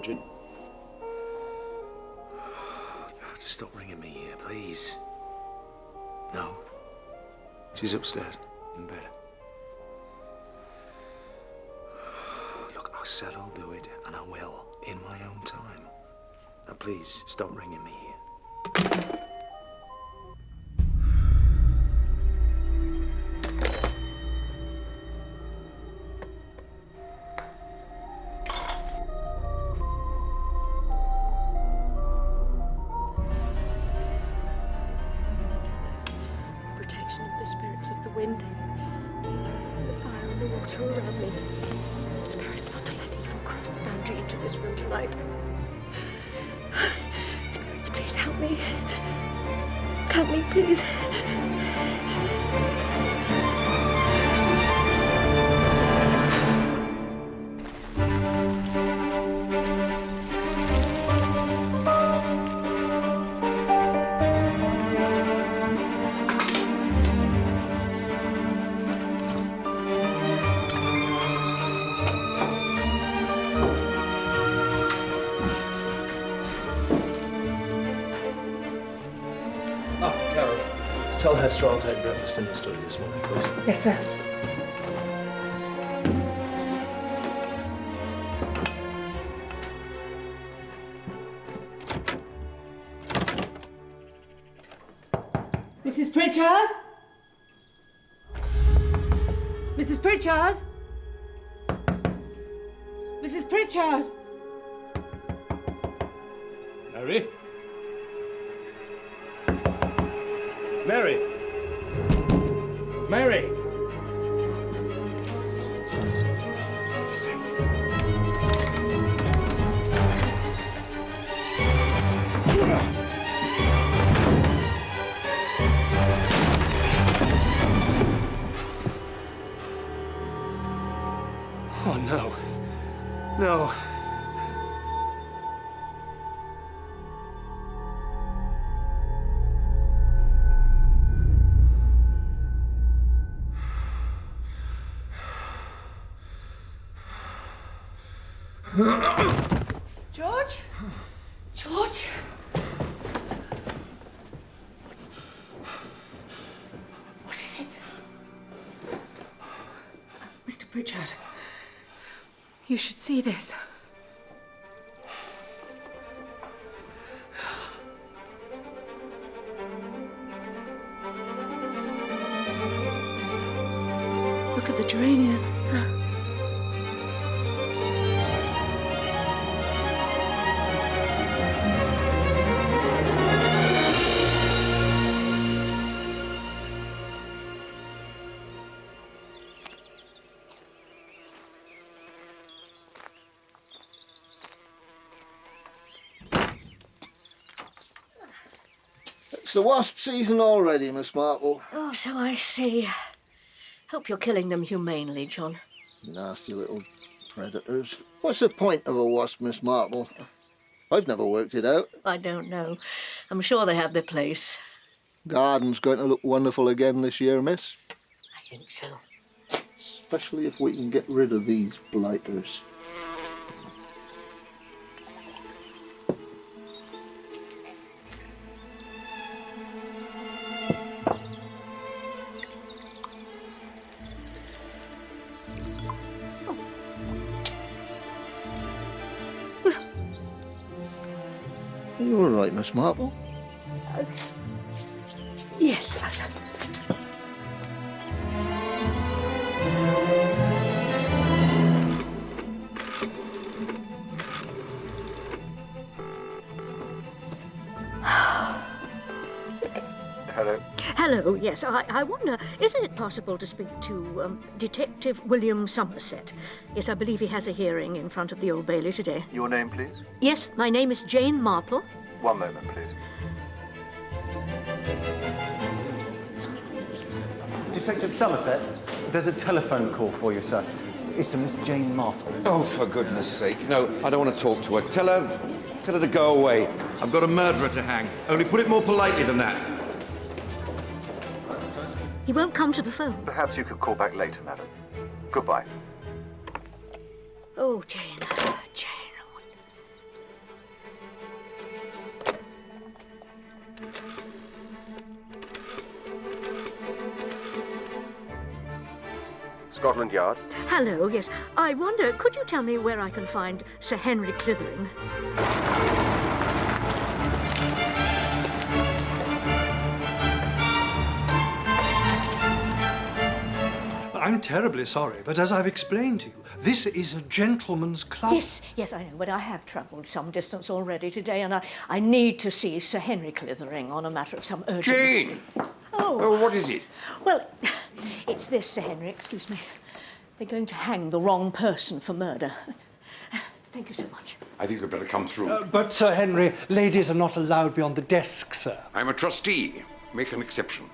urgent. You have to stop ringing me here, please. No. She's upstairs, in bed. Look, I said I'll do it, and I will, in my own time. Now, please, stop ringing me here. Tell Hester I'll take breakfast in the study this morning, please. Yes, sir. Mrs. Pritchard? Mrs. Pritchard? Mrs. Pritchard? Mary? Mary! Mary! Oh, no. No. George? George? What is it? Mr. Pritchard, you should see this. Look at the geraniums. It's the wasp season already, Miss Marple. Oh, so I see. Hope you're killing them humanely, John. Nasty little predators. What's the point of a wasp, Miss Marple? I've never worked it out. I don't know. I'm sure they have their place. Garden's going to look wonderful again this year, miss. I think so. Especially if we can get rid of these blighters. Are you all right, Miss Marple? Yes, Hello. Hello, yes. I wonder, is it possible to speak to Detective William Somerset? Yes, I believe he has a hearing in front of the Old Bailey today. Your name, please? Yes, my name is Jane Marple. One moment, please. Detective Somerset, there's a telephone call for you, sir. It's a Miss Jane Marple. Oh, for goodness sake. No, I don't want to talk to her. Tell her to go away. I've got a murderer to hang. Only put it more politely than that. He won't come to the phone. Perhaps you could call back later, madam. Goodbye. Oh, Jane. Jane. Scotland Yard. Hello, yes. I wonder, could you tell me where I can find Sir Henry Clithering? I'm terribly sorry, but as I've explained to you, this is a gentleman's club. Yes, I know, but I have travelled some distance already today, and I need to see Sir Henry Clithering on a matter of some urgency. Jane! Oh, what is it? Well, it's this, Sir Henry, excuse me. They're going to hang the wrong person for murder. Thank you so much. I think you'd better come through. But, Sir Henry, ladies are not allowed beyond the desk, sir. I'm a trustee. Make an exception.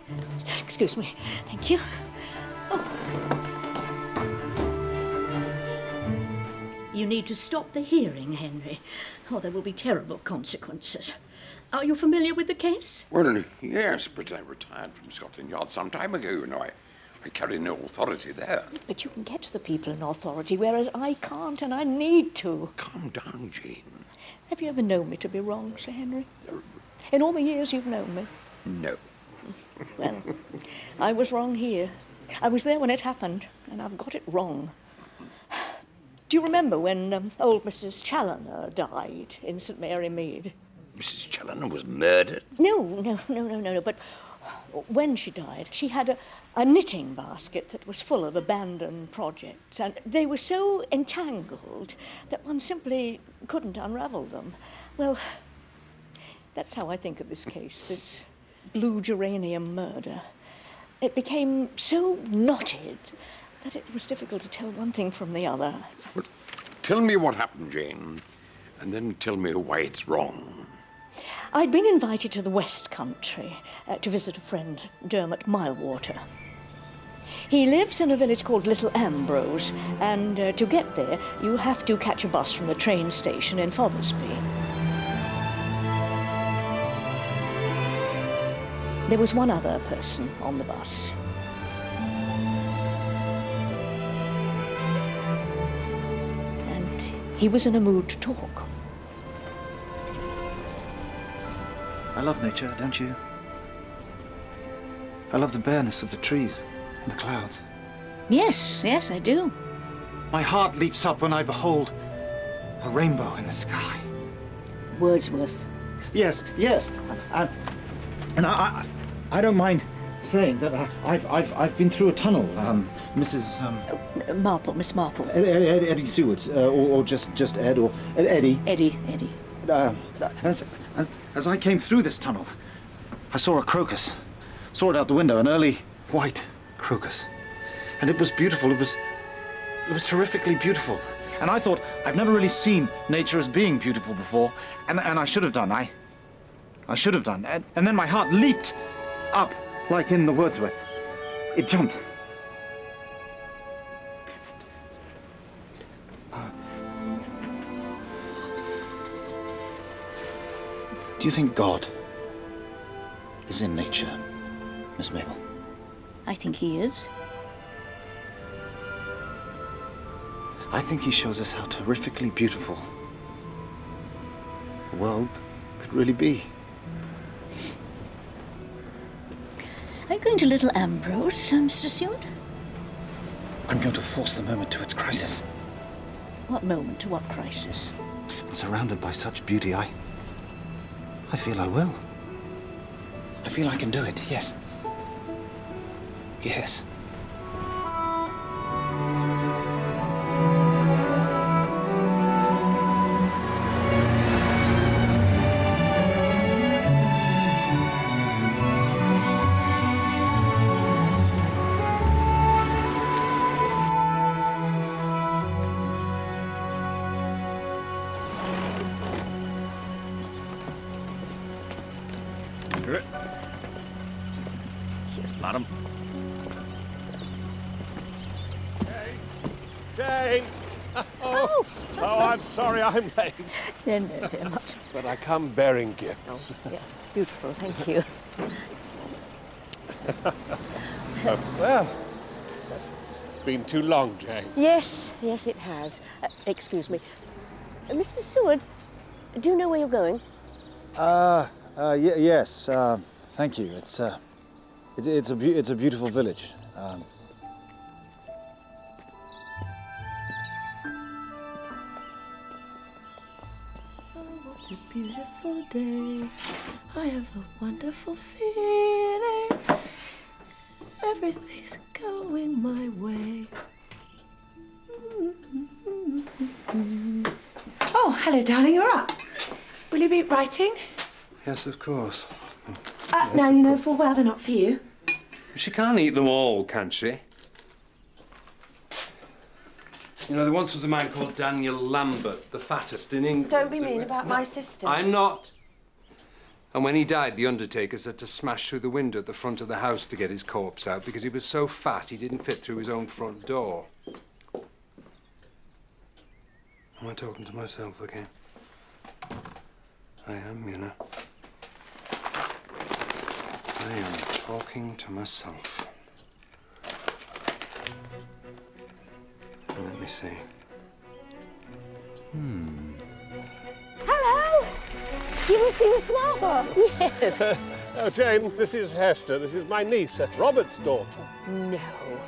Excuse me. Thank you. Oh. You need to stop the hearing, Henry, or there will be terrible consequences. Are you familiar with the case? Well, yes, but I retired from Scotland Yard some time ago. You know, I carry no authority there. But you can get to the people in authority, whereas I can't, and I need to. Calm down, Jane. Have you ever known me to be wrong, Sir Henry? In all the years you've known me? No. Well, I was wrong here. I was there when it happened, and I've got it wrong. Do you remember when old Mrs. Challoner died in Saint Mary Mead? Mrs. Challoner was murdered? No. But when she died, she had a knitting basket that was full of abandoned projects, and they were so entangled that one simply couldn't unravel them. Well, that's how I think of this case, this Blue Geranium murder. It became so knotted that it was difficult to tell one thing from the other. Well, tell me what happened, Jane, and then tell me why it's wrong. I'd been invited to the West Country to visit a friend, Dermot Milewater. He lives in a village called Little Ambrose, and to get there, you have to catch a bus from the train station in Fothersby. There was one other person on the bus. And he was in a mood to talk. I love nature, don't you? I love the bareness of the trees and the clouds. Yes, I do. My heart leaps up when I behold a rainbow in the sky. Wordsworth. Yes. And I don't mind saying that I've been through a tunnel, Mrs. Marple, Miss Marple. Eddie Seward, or just Ed, or Eddie. Eddie. As I came through this tunnel, I saw a crocus. Saw it out the window, an early white crocus. And it was beautiful. It was terrifically beautiful. And I thought, I've never really seen nature as being beautiful before, and I should have done. I should have done. And then my heart leaped up, like in the Wordsworth. It jumped. Do you think God is in nature, Miss Marple? I think he is. I think he shows us how terrifically beautiful the world could really be. Are you going to Little Ambrose, Mr. Seward? I'm going to force the moment to its crisis. What moment to what crisis? And surrounded by such beauty, I feel I will. I feel I can do it, yes. Yes. Madam. Jane! Oh, I'm sorry I'm late. No, not. But I come bearing gifts. Oh, yeah. Beautiful, thank you. Well, it's been too long, Jane. Yes, it has. Excuse me. Mr. Seward, do you know where you're going? Yes. Thank you. It's a beautiful village. beautiful day. I have a wonderful feeling. Everything's going my way. Oh, hello, darling. You're up. Will you be writing? Yes, of course. Now you know full well they're not for you. She can't eat them all, can she? You know, there once was a man called Daniel Lambert, the fattest in England. Don't be mean about my sister. I'm not. And when he died, the undertakers had to smash through the window at the front of the house to get his corpse out because he was so fat he didn't fit through his own front door. Am I talking to myself again? I am, you know. I am talking to myself. Let me see. Hello! You must be Miss Marple. Yes. Oh, Jane, this is Hester. This is my niece, Robert's daughter. No.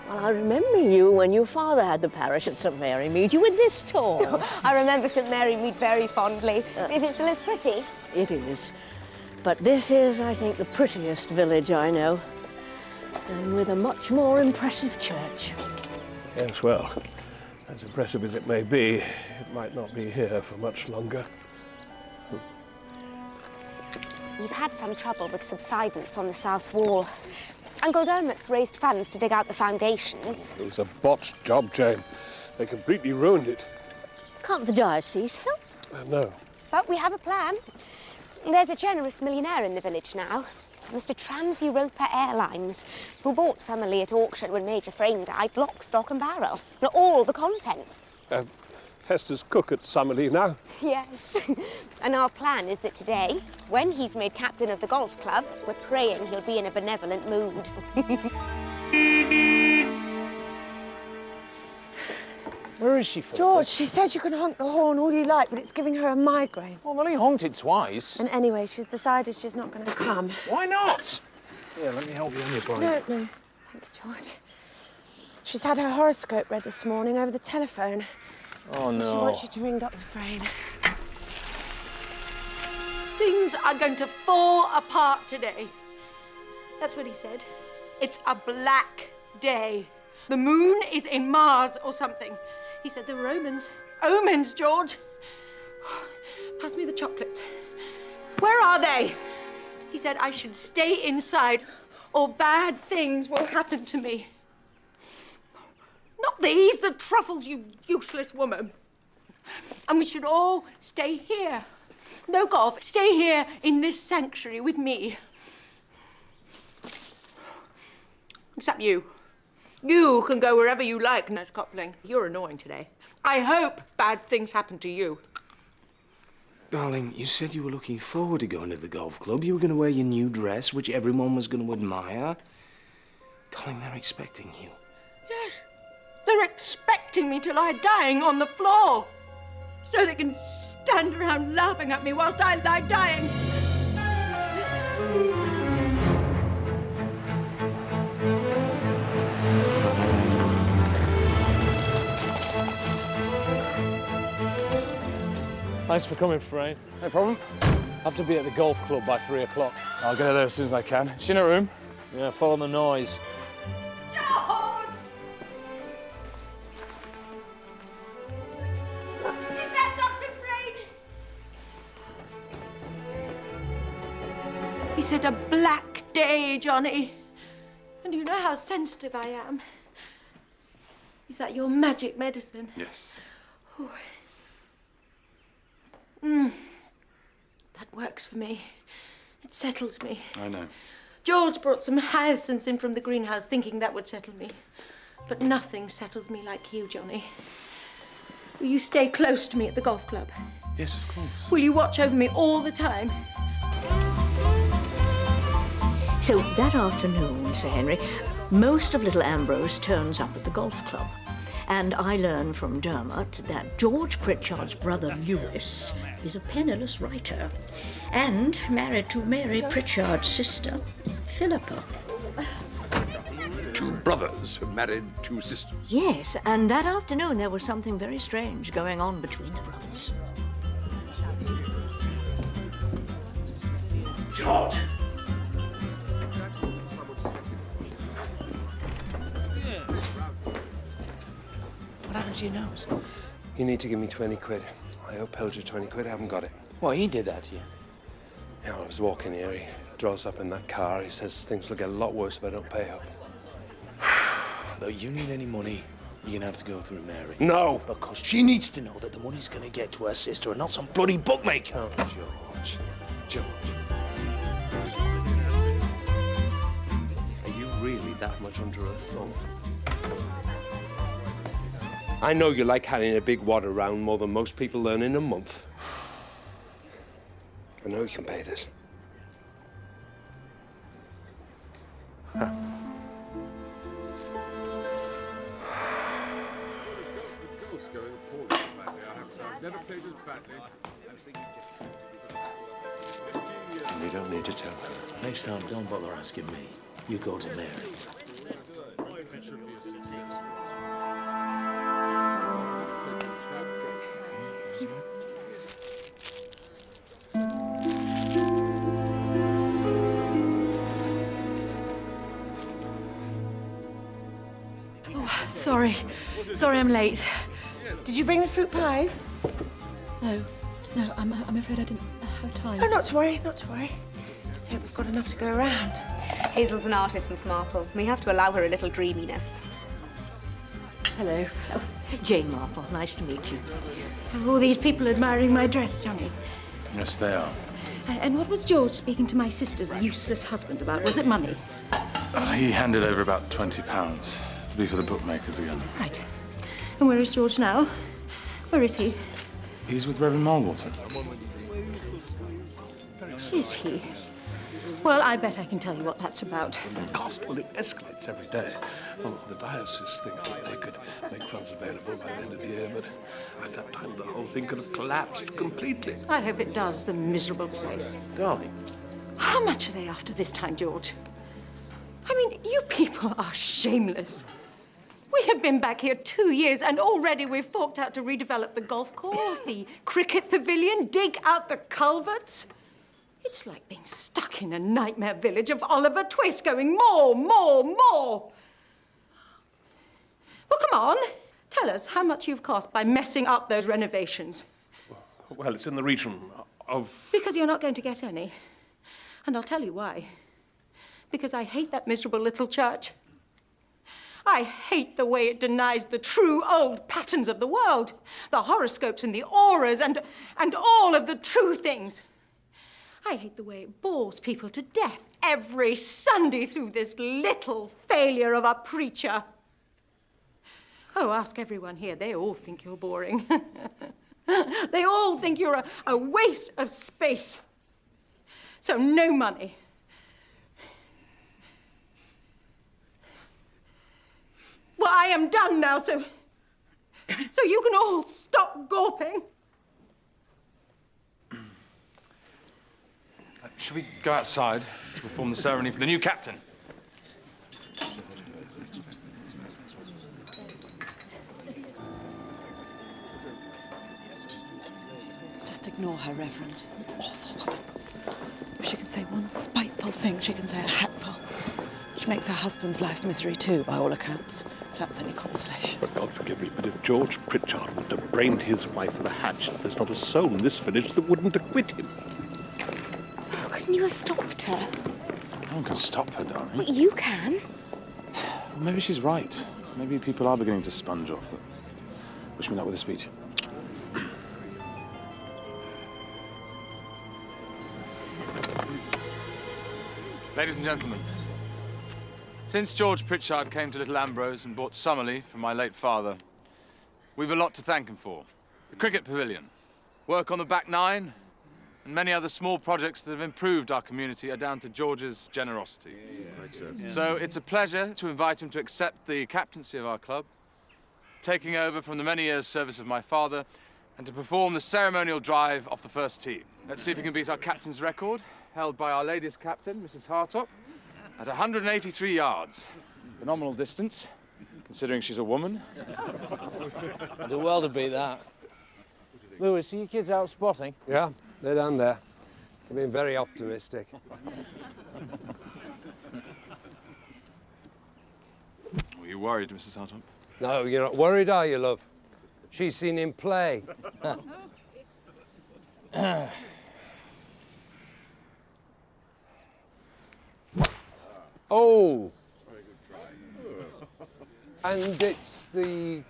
Well, I remember you when your father had the parish at St Mary Mead. You were this tall. I remember St Mary Mead very fondly. Is it still as pretty? It is. But this is, I think, the prettiest village I know. And with a much more impressive church. Yes, well, as impressive as it may be, it might not be here for much longer. We've had some trouble with subsidence on the south wall. Uncle Dermot's raised funds to dig out the foundations. It was a botched job, Jane. They completely ruined it. Can't the diocese help? No. But we have a plan. There's a generous millionaire in the village now, Mr. Trans-Europa Airlines, who bought Summerlee at auction when Major Frame died, lock, stock and barrel. All the contents. Hester's cook at Summerlee now. Yes. And our plan is that today, when he's made captain of the golf club, we're praying he'll be in a benevolent mood. Where is she for? George, she said you can honk the horn all you like, but it's giving her a migraine. Well, I've only honked it twice. And anyway, she's decided she's not going to come. Why not? Yeah, let me help you on your bike. No. Thank you, George. She's had her horoscope read this morning over the telephone. Oh, no. She wants you to ring Dr. Frayne. Things are going to fall apart today. That's what he said. It's a black day. The moon is in Mars or something. He said they were omens. Omens, George. Pass me the chocolates. Where are they? He said I should stay inside or bad things will happen to me. Not these, the truffles, you useless woman. And we should all stay here. No golf. Stay here in this sanctuary with me. Except you. You can go wherever you like, Nurse Copling. You're annoying today. I hope bad things happen to you. Darling, you said you were looking forward to going to the golf club. You were going to wear your new dress, which everyone was going to admire. Darling, they're expecting you. Yes. They're expecting me to lie dying on the floor so they can stand around laughing at me whilst I lie dying. Thanks for coming, Frayne. No problem. Have to be at the golf club by 3 o'clock. I'll get her there as soon as I can. Is she in her room? Yeah, follow the noise. George! Is that Dr. Frayne? He said a black day, Johnny. And you know how sensitive I am. Is that your magic medicine? Yes. Oh. That works for me. It settles me. I know. George brought some hyacinths in from the greenhouse thinking that would settle me. But nothing settles me like you, Johnny. Will you stay close to me at the golf club? Yes, of course. Will you watch over me all the time? So that afternoon, Sir Henry, most of little Ambrose turns up at the golf club. And I learn from Dermot that George Pritchard's brother Lewis is a penniless writer and married to Mary Pritchard's sister, Philippa. Two brothers who married two sisters. Yes, and that afternoon there was something very strange going on between the brothers. George! What happened to your nose? You need to give me 20 quid. I owe Pilger 20 quid. I haven't got it. Well, he did that to you? Yeah, I was walking here. He draws up in that car. He says things will get a lot worse if I don't pay up. Though you need any money, you're gonna have to go through Mary. No! Because she needs to know that the money's gonna get to her sister and not some bloody bookmaker. Oh, George. George. Are you really that much under a thumb? I know you like carrying a big wad around more than most people earn in a month. I know you can pay this. Huh. You don't need to tell her. Next time, don't bother asking me. You go to Mary. Sorry. Sorry I'm late. Did you bring the fruit pies? No, I'm afraid I didn't have time. Oh, not to worry, not to worry. Just hope we've got enough to go around. Hazel's an artist, Miss Marple. We have to allow her a little dreaminess. Hello. Jane Marple. Nice to meet you. Are all these people admiring my dress, Johnny? Yes, they are. And what was George speaking to my sister's useless husband about? Was it money? He handed over about £20 to be for the bookmakers again. Right. And where is George now? Where is he? He's with Reverend Marlwater. Is he? Well, I bet I can tell you what that's about. The cost, well, it escalates every day. Well, the diocese think that they could make funds available by the end of the year, but at that time the whole thing could have collapsed completely. I hope it does, the miserable place. Darling. How much are they after this time, George? I mean, you people are shameless. We have been back here 2 years, and already we've forked out to redevelop the golf course, the cricket pavilion, dig out the culverts. It's like being stuck in a nightmare village of Oliver Twist, going more, more, more. Well, come on. Tell us how much you've cost by messing up those renovations. Well, it's in the region of... Because you're not going to get any. And I'll tell you why. Because I hate that miserable little church. I hate the way it denies the true old patterns of the world, the horoscopes and the auras and all of the true things. I hate the way it bores people to death every Sunday through this little failure of a preacher. Oh, ask everyone here. They all think you're boring. They all think you're a waste of space. So no money. Well, I am done now, so you can all stop gawping. Should we go outside to perform the ceremony for the new captain? Just ignore her, Reverend. She's an awful woman. If she can say one spiteful thing, she can say a hatful. She makes her husband's life misery too, by all accounts. If that was any consolation. But God forgive me, but if George Pritchard would have brained his wife with a hatchet, there's not a soul in this village that wouldn't acquit him. How couldn't you have stopped her? No one can stop her, darling. Well, you can. Well, maybe she's right. Maybe people are beginning to sponge off them. Wish me luck with the speech. Ladies and gentlemen, since George Pritchard came to Little Ambrose and bought Summerley from my late father, we've a lot to thank him for. The cricket pavilion, work on the back nine, and many other small projects that have improved our community are down to George's generosity. So it's a pleasure to invite him to accept the captaincy of our club, taking over from the many years' service of my father, and to perform the ceremonial drive off the first tee. Let's see if he can beat our captain's record, held by our ladies' captain, Mrs. Hartop, at 183 yards. Phenomenal distance, considering she's a woman. I'd do well to beat that. Louis, see your kids out spotting? Yeah, they're down there. You've been very optimistic. Were you worried, Mrs. Hartop? No, you're not worried, are you, love? She's seen him play. Oh! And it's the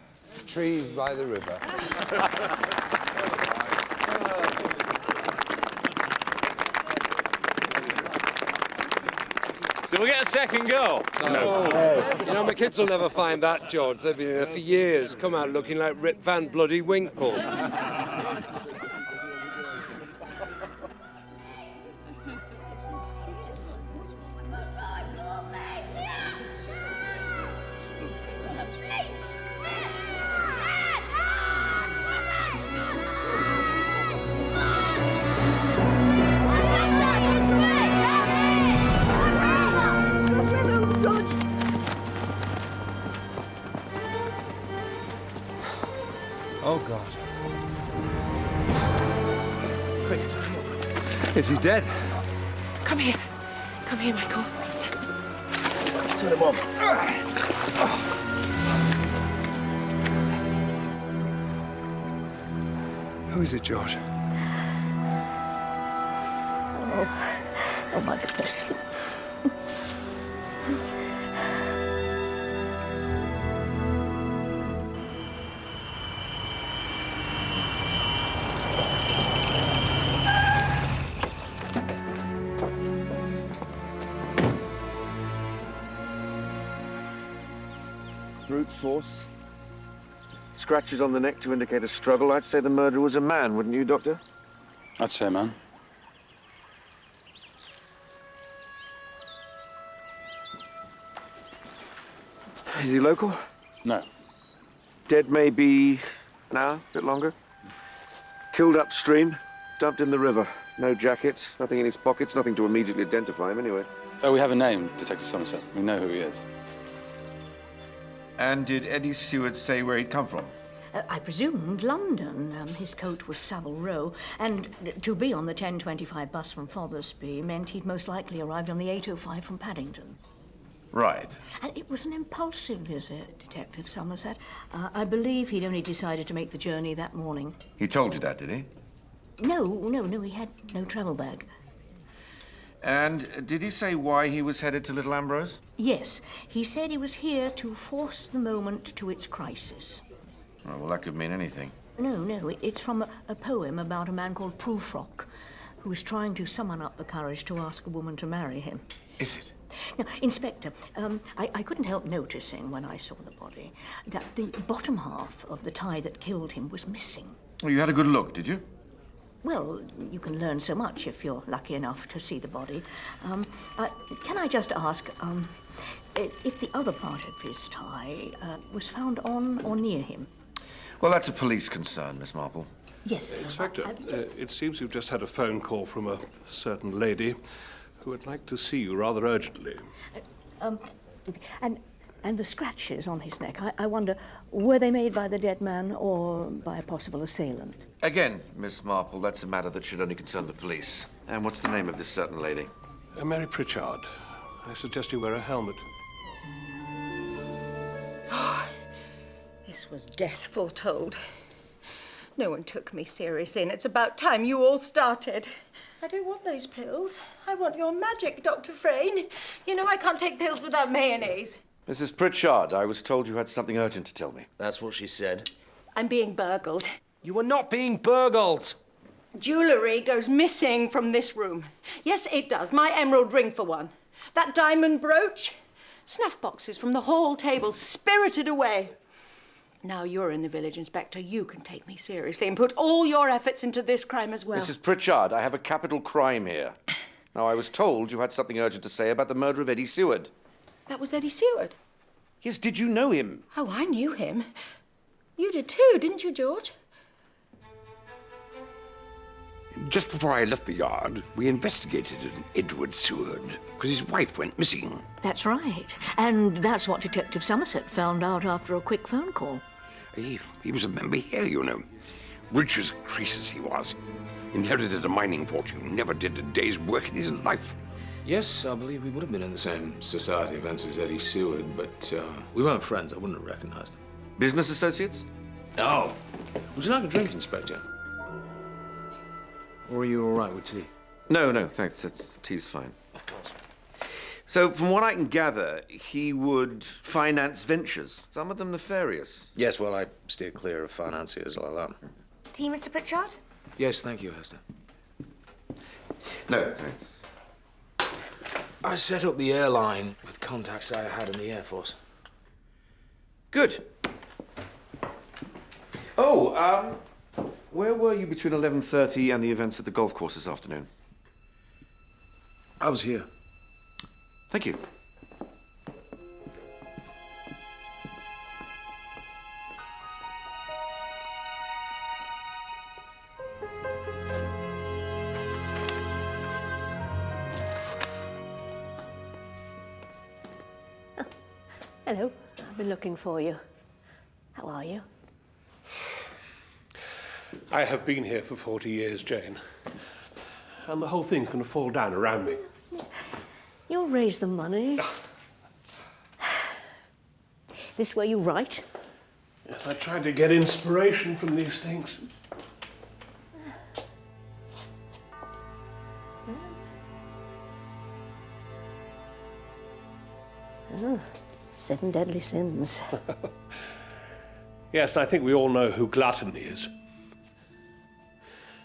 trees by the river. Did we get a second goal? No. You know, my kids will never find that, George. They've been there for years, come out looking like Rip Van Bloody Winkle. Oh, God. Quick, Is he dead? Come here. Come here, Michael. to the mum. Who is it, George? Oh my goodness. Brute force. Scratches on the neck to indicate a struggle. I'd say the murderer was a man, wouldn't you, Doctor? I'd say a man. Is he local? No. Dead maybe an hour, a bit longer. Killed upstream, dumped in the river. No jacket, nothing in his pockets, nothing to immediately identify him anyway. Oh, we have a name, Detective Somerset. We know who he is. And did Eddie Seward say where he'd come from? I presumed London. His coat was Savile Row, and to be on the 10:25 bus from Fothersby meant he'd most likely arrived on the 8:05 from Paddington. Right. And it was an impulsive visit, Detective Somerset. I believe he'd only decided to make the journey that morning. He told you that, did he? No, he had no travel bag. And did he say why he was headed to Little Ambrose? Yes, he said he was here to force the moment to its crisis. Oh, well, that could mean anything. No, it's from a poem about a man called Prufrock, who was trying to summon up the courage to ask a woman to marry him. Is it? Now, Inspector, I couldn't help noticing when I saw the body that the bottom half of the tie that killed him was missing. Well, you had a good look, did you? Well, you can learn so much if you're lucky enough to see the body. Can I just ask, if the other part of his tie was found on or near him? Well, that's a police concern, Miss Marple. Yes. Inspector, it seems you've just had a phone call from a certain lady who would like to see you rather urgently. And the scratches on his neck, I wonder, were they made by the dead man or by a possible assailant? Again, Miss Marple, that's a matter that should only concern the police. And what's the name of this certain lady? Mαίrη Prítsarντ. I suggest you wear a helmet. This was death foretold. No one took me seriously, and it's about time you all started. I don't want those pills. I want your magic, Dr. Frayne. You know I can't take pills without mayonnaise. Mrs. Pritchard, I was told you had something urgent to tell me. That's what she said. I'm being burgled. You are not being burgled. Jewellery goes missing from this room. Yes, it does. My emerald ring, for one. That diamond brooch. Snuff boxes from the hall table spirited away. Now you're in the village, Inspector. You can take me seriously and put all your efforts into this crime as well. Mrs. Pritchard, I have a capital crime here. Now, I was told you had something urgent to say about the murder of Eddie Seward. That was Eddie Seward? Yes, did you know him? Oh, I knew him. You did too, didn't you, George? Just before I left the yard, we investigated an Edward Seward, because his wife went missing. That's right. And that's what Detective Somerset found out after a quick phone call. He was a member here, you know. Rich as a crease as he was. Inherited a mining fortune, never did a day's work in his life. Yes, I believe we would have been in the same society events as Eddie Seward, but we weren't friends. I wouldn't have recognized him. Business associates? No. Would you like a drink, Inspector? Or are you all right with tea? No, no, thanks. Tea's fine. Of course. So, from what I can gather, he would finance ventures, some of them nefarious. Yes, well, I steer clear of financiers like that. Tea, Mr. Pritchard? Yes, thank you, Hester. No, thanks. I set up the airline with contacts I had in the Air Force. Good. Oh, where were you between 11:30 and the events at the golf course this afternoon? I was here. Thank you. Hello. I've been looking for you. How are you? I have been here for 40 years, Jane. And the whole thing's going to fall down around me. You'll raise the money. This where you write? Yes, I tried to get inspiration from these things. Oh, 7 deadly sins. Yes, and I think we all know who gluttony is.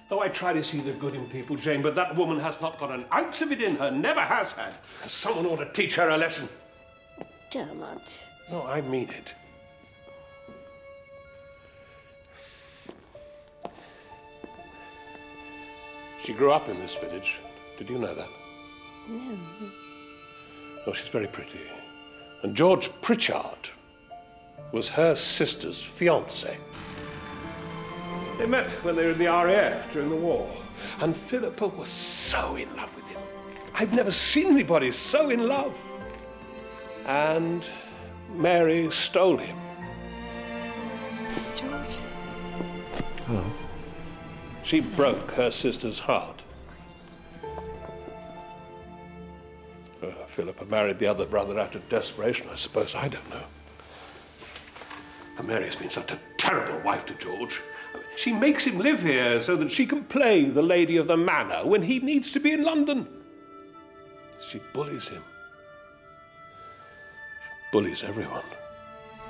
Oh, I try to see the good in people, Jane, but that woman has not got an ounce of it in her, never has had. Someone ought to teach her a lesson. Dermot. No, I mean it. She grew up in this village. Did you know that? No. Oh, she's very pretty. And George Pritchard was her sister's fiancé. They met when they were in the RAF during the war. And Philippa was so in love with him. I've never seen anybody so in love. And Mary stole him. This is George. Hello. She broke her sister's heart. Philippa married the other brother out of desperation, I suppose. I don't know. And Mary has been such a terrible wife to George. I mean, she makes him live here so that she can play the lady of the manor when he needs to be in London. She bullies him. She bullies everyone.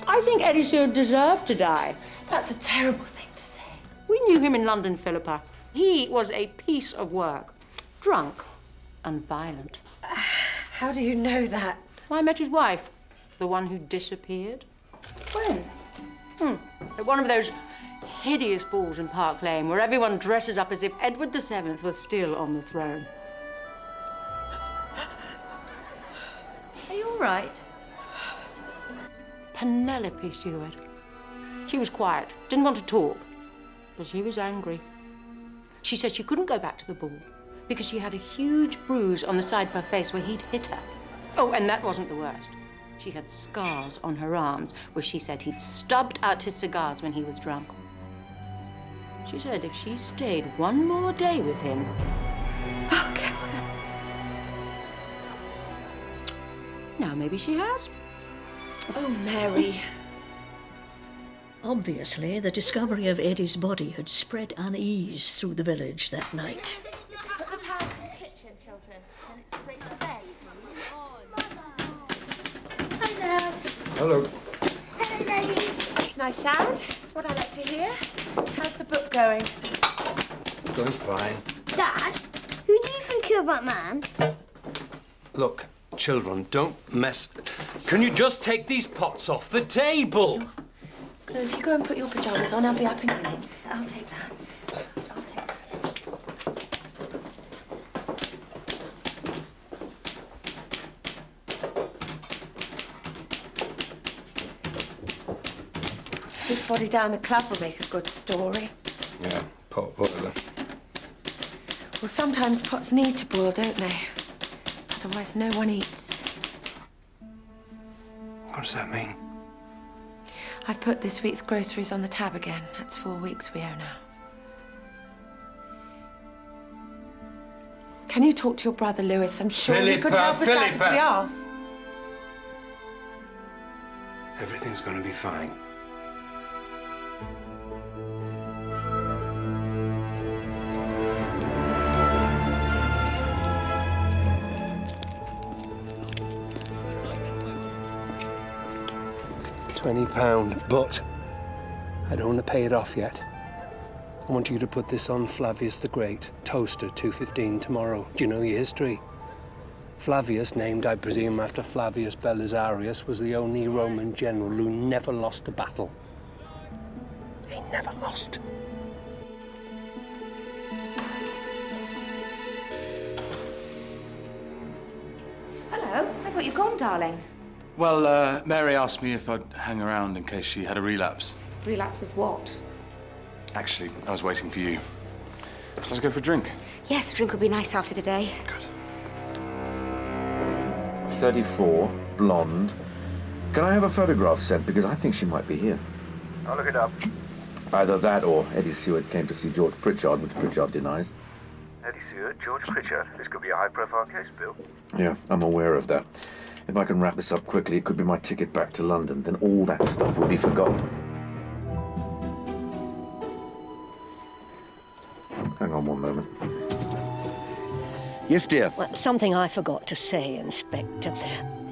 I think Eddie Seward deserved to die. That's a terrible thing to say. We knew him in London, Philippa. He was a piece of work. Drunk and violent. How do you know that? I met his wife, the one who disappeared. When? At one of those hideous balls in Park Lane where everyone dresses up as if Edward VII was still on the throne. Are you all right? Penelope Seward. She was quiet, didn't want to talk, but she was angry. She said she couldn't go back to the ball because she had a huge bruise on the side of her face where he'd hit her. Oh, and that wasn't the worst. She had scars on her arms where she said he'd stubbed out his cigars when he was drunk. She said if she stayed one more day with him... I'll kill her. Now maybe she has. Oh, Mary. Obviously, the discovery of Eddie's body had spread unease through the village that night. Put the pans in the kitchen, children, and it's straight to bed. Hi, Dad. Hello. Hello, Daddy. It's nice sound. It's what I like to hear. How's the book going? Going fine. Dad, who do you think you're about, man? Look, children, don't mess... Can you just take these pots off the table? Well, if you go and put your pyjamas on, I'll be up in a minute. I'll take that. I'll take that. This body down the club will make a good story. Yeah, pot boiler. Well, sometimes pots need to boil, don't they? Otherwise, no one eats. What does that mean? I've put this week's groceries on the tab again. That's 4 weeks we owe now. Can you talk to your brother, Lewis? I'm sure he could help us out if we asked. Everything's going to be fine. £20, but I don't want to pay it off yet. I want you to put this on Flavius the Great, toaster, 2:15 tomorrow. Do you know your history? Flavius, named, I presume, after Flavius Belisarius, was the only Roman general who never lost a battle. He never lost. Hello, I thought you'd gone, darling. Well, Mary asked me if I'd hang around in case she had a relapse. Relapse of what? Actually, I was waiting for you. Let's go for a drink. Yes, a drink would be nice after today. 34, blonde. Can I have a photograph sent? Because I think she might be here. I'll look it up. Either that or Eddie Seward came to see George Pritchard, which Pritchard denies. Eddie Seward, George Pritchard. This could be a high-profile case, Bill. Yeah, I'm aware of that. If I can wrap this up quickly, it could be my ticket back to London. Then all that stuff will be forgotten. Hang on one moment. Yes, dear. Well, something I forgot to say, Inspector.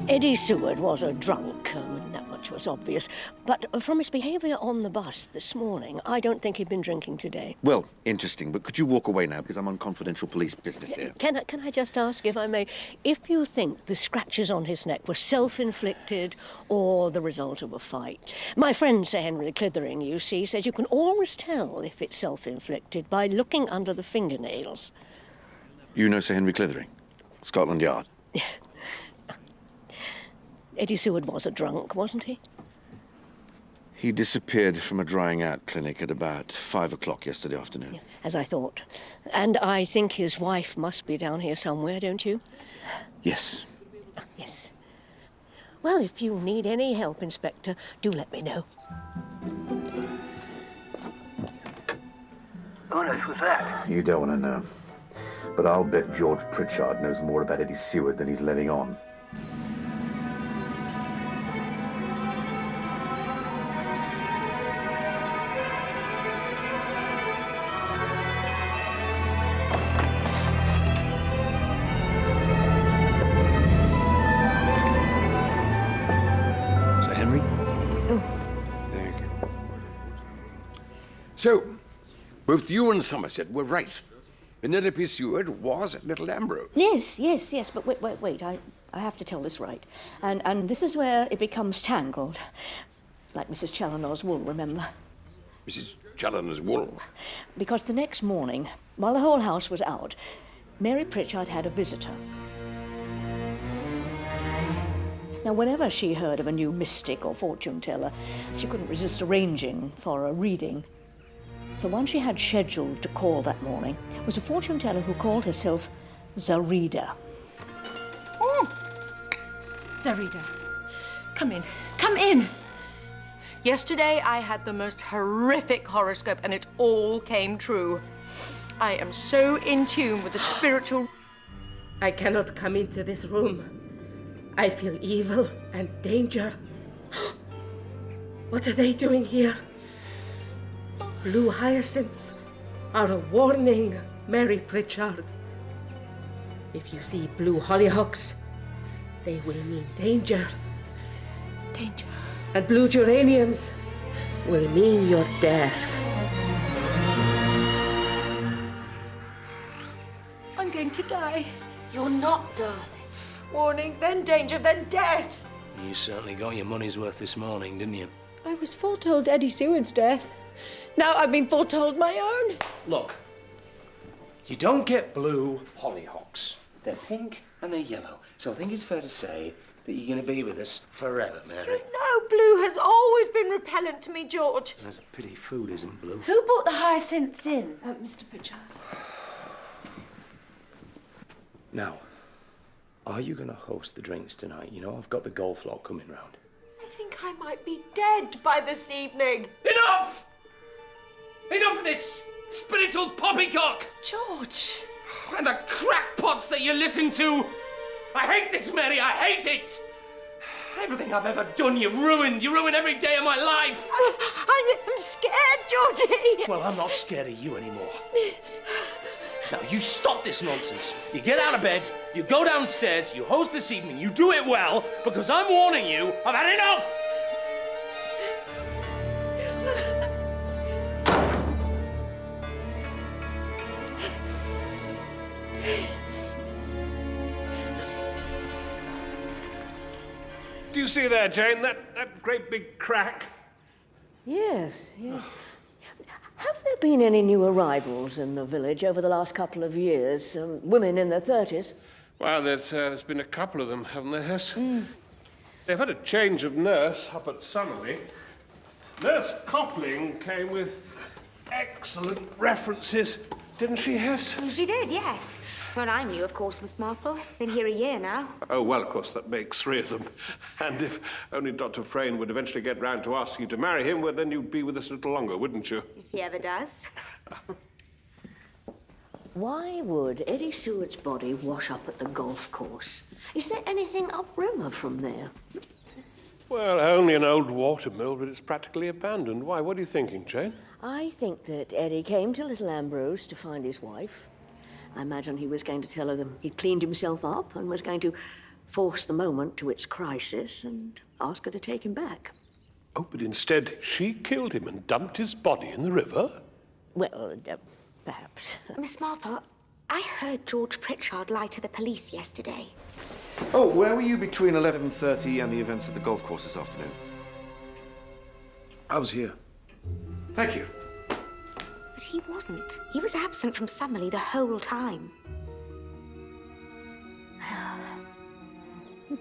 Eddie Seward was a drunk, that much was obvious. But from his behaviour on the bus this morning, I don't think he'd been drinking today. Well, interesting, but could you walk away now, because I'm on confidential police business here. Can I just ask, if I may, if you think the scratches on his neck were self-inflicted or the result of a fight? My friend Sir Henry Clithering, you see, says you can always tell if it's self-inflicted by looking under the fingernails. You know Sir Henry Clithering? Scotland Yard? Eddie Seward was a drunk, wasn't he? He disappeared from a drying-out clinic at about 5 o'clock yesterday afternoon. As I thought. And I think his wife must be down here somewhere, don't you? Yes. Yes. Well, if you need any help, Inspector, do let me know. Who on earth was that? You don't want to know. But I'll bet George Pritchard knows more about Eddie Seward than he's letting on. Sir Henry? There you go. So, both you and Somerset were right. Penelope Seward was at Little Ambrose. Yes, but wait, I have to tell this right. And this is where it becomes tangled. Like Mrs. Challoner's wool, remember? Mrs. Challoner's wool? Because the next morning, while the whole house was out, Mary Pritchard had a visitor. Now, whenever she heard of a new mystic or fortune teller, she couldn't resist arranging for a reading. The one she had scheduled to call that morning was a fortune teller who called herself Zarida. Zarida, come in. Come in. Yesterday, I had the most horrific horoscope, and it all came true. I am so in tune with the spiritual... I cannot come into this room. I feel evil and danger. What are they doing here? Blue hyacinths are a warning, Mary Pritchard. If you see blue hollyhocks, they will mean danger. Danger. And blue geraniums will mean your death. I'm going to die. You're not, darling. Warning, then danger, then death. You certainly got your money's worth this morning, didn't you? I was foretold Eddie Seward's death. Now I've been foretold my own. Look, you don't get blue hollyhocks. They're pink and they're yellow. So I think it's fair to say that you're going to be with us forever, Mary. No, blue has always been repellent to me, George. There's a pity food isn't blue. Who brought the hyacinths in? Mr. Pritchard. Now, are you going to host the drinks tonight? You know, I've got the golf lot coming round. I think I might be dead by this evening. Enough! Enough of this spiritual poppycock! George. And the crackpots that you listen to! I hate this, Mary, I hate it! Everything I've ever done, you've ruined. You ruin every day of my life. I'm scared, Georgie. Well, I'm not scared of you anymore. Now, you stop this nonsense. You get out of bed, you go downstairs, you host this evening, you do it well, because I'm warning you, I've had enough! Do you see there, Jane, that great big crack? Yes, yes. Have there been any new arrivals in the village over the last couple of years? Women in their 30s? Well, there's been a couple of them, haven't there, Hess? They've had a change of nurse up at Summerley. Nurse Coupling came with excellent references, didn't she, Hess? She did, yes. Well, I'm new, of course, Miss Marple. Been here a year now. Oh, well, of course, that makes 3 of them. And if only Dr. Frayne would eventually get round to asking you to marry him, well, then you'd be with us a little longer, wouldn't you? If he ever does. Why would Eddie Seward's body wash up at the golf course? Is there anything upriver from there? Well, only an old watermill, but it's practically abandoned. Why, what are you thinking, Jane? I think that Eddie came to Little Ambrose to find his wife. I imagine he was going to tell her that he'd cleaned himself up and was going to force the moment to its crisis and ask her to take him back. Oh, but instead, she killed him and dumped his body in the river? Well, perhaps. Miss Marple, I heard George Pritchard lie to the police yesterday. Oh, where were you between 11:30 and the events at the golf course this afternoon? I was here. Thank you. But he wasn't. He was absent from Summerley the whole time. Who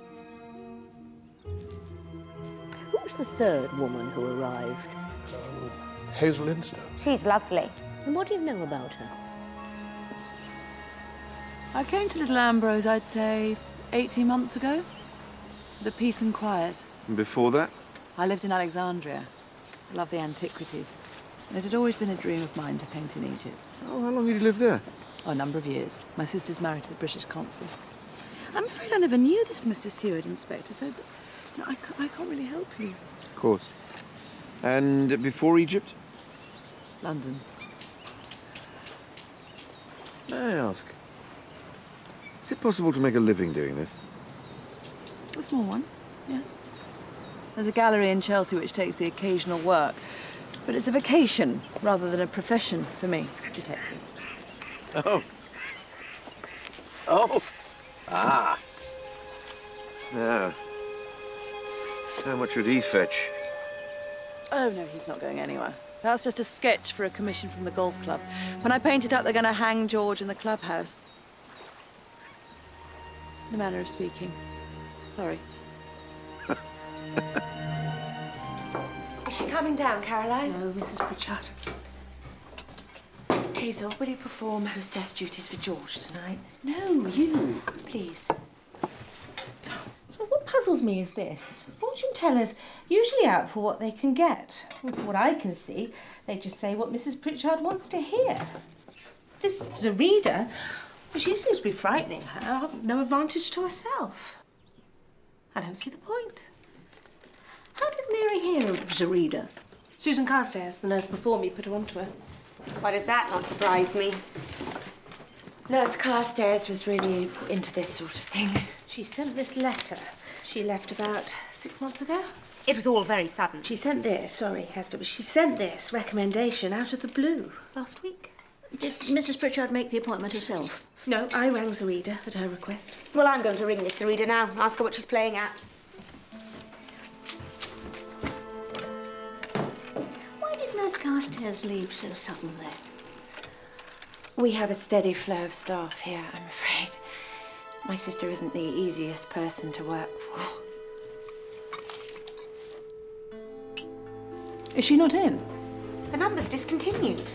was the third woman who arrived? Hazel Instow. She's lovely. And what do you know about her? I came to Little Ambrose, I'd say, 18 months ago. For the peace and quiet. And before that? I lived in Alexandria. I love the antiquities. And it had always been a dream of mine to paint in Egypt. Oh, how long did you live there? Oh, a number of years. My sister's married to the British consul. I'm afraid I never knew this Mr. Seward, Inspector, so I can't really help you. Of course. And before Egypt? London. May I ask, is it possible to make a living doing this? A small one, yes. There's a gallery in Chelsea which takes the occasional work. But it's a vacation rather than a profession for me, detective. Oh. Oh. Ah. Now, how much would he fetch? Oh, no, he's not going anywhere. That's just a sketch for a commission from the golf club. When I paint it up, they're going to hang George in the clubhouse. In a manner of speaking. Sorry. Is she coming down, Caroline? No, Mrs. Pritchard. Hazel, will you perform hostess duties for George tonight? No, you. Please. So what puzzles me is this. Fortune tellers usually out for what they can get. And from what I can see, they just say what Mrs. Pritchard wants to hear. This Zarida, well, she seems to be frightening her. No advantage to herself. I don't see the point. How did Mary hear of Zarida? Susan Carstairs, the nurse before me, put her onto her. Why does that not surprise me? Nurse Carstairs was really into this sort of thing. She sent this letter. She left about 6 months ago. It was all very sudden. She sent this, sorry, Hester, but she sent this recommendation out of the blue last week. Did Mrs. Pritchard make the appointment herself? No, I rang Zarida at her request. Well, I'm going to ring Miss Zarida now, ask her what she's playing at. Why did Nurse Carstairs leave so suddenly? We have a steady flow of staff here, I'm afraid. My sister isn't the easiest person to work for. Is she not in? The number's discontinued.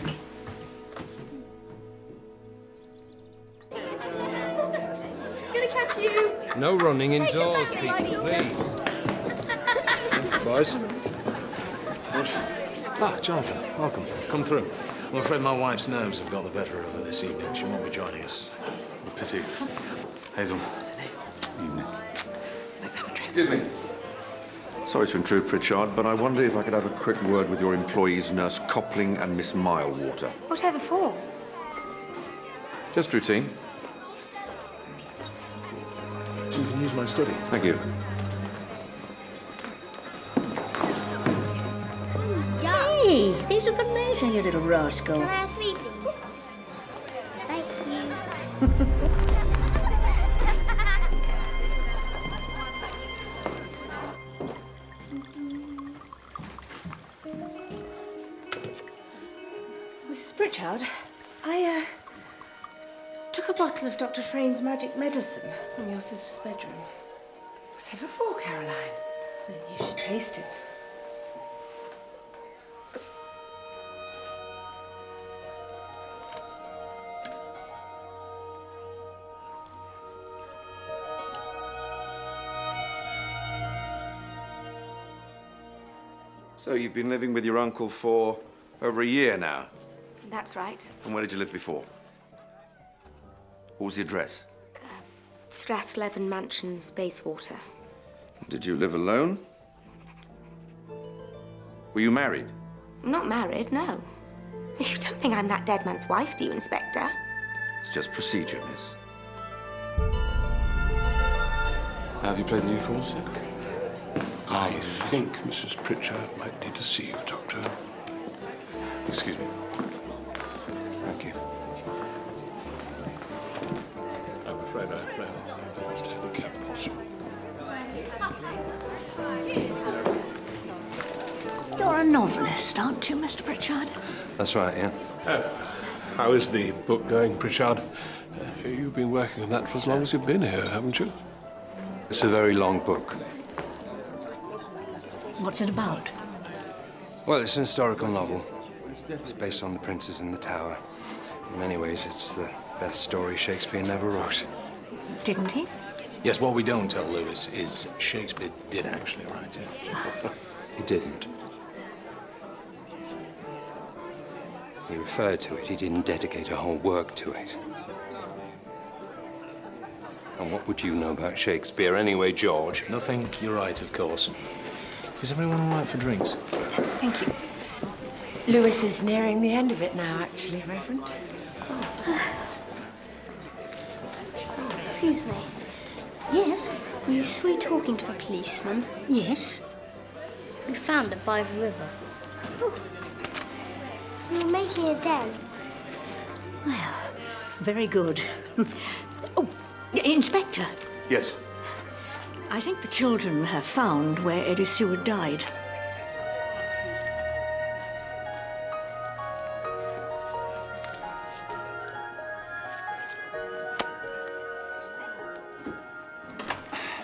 Gonna catch you. No running indoors, Peter, please. Boys. Ah, Jonathan, welcome. Come through. I'm afraid my wife's nerves have got the better of her this evening. She won't be joining us. A pity. Hazel. Evening. Excuse me. Sorry to intrude, Pritchard, but I wonder if I could have a quick word with your employees, Nurse Coupling and Miss Milewater. Whatever for? Just routine. You can use my study. Thank you. Hey, these are for later, you little rascal. Can I have 3, please? Thank you. Mrs. Pritchard, I took a bottle of Dr. Frayn's magic medicine from your sister's bedroom. Whatever for, Caroline? You should taste it. So you've been living with your uncle for over a year now? That's right. And where did you live before? What was the address? Strathleven Mansions, Bayswater. Did you live alone? Were you married? I'm not married, no. You don't think I'm that dead man's wife, do you, Inspector? It's just procedure, miss. Have you played the new chorus yet? I think Mrs. Pritchard might need to see you, Doctor. Excuse me. Thank you. I'm afraid I must have a cab also. You're a novelist, aren't you, Mr. Pritchard? That's right, yeah. How is the book going, Pritchard? You've been working on that for as long as you've been here, haven't you? It's a very long book. What's it about? Well, it's an historical novel. It's based on The Princes in the Tower. In many ways, it's the best story Shakespeare never wrote. Didn't he? Yes, what we don't tell Lewis is Shakespeare did actually write it. He didn't. He referred to it. He didn't dedicate a whole work to it. And what would you know about Shakespeare anyway, George? Nothing. You're right, of course. Is everyone all right for drinks? Thank you. Lewis is nearing the end of it now, actually, Reverend. Excuse me. Yes? Were you sweet talking to the policeman? Yes. We found it by the river. We were making a den. Well, very good. Oh, Inspector. Yes. I think the children have found where Eddie Seward died.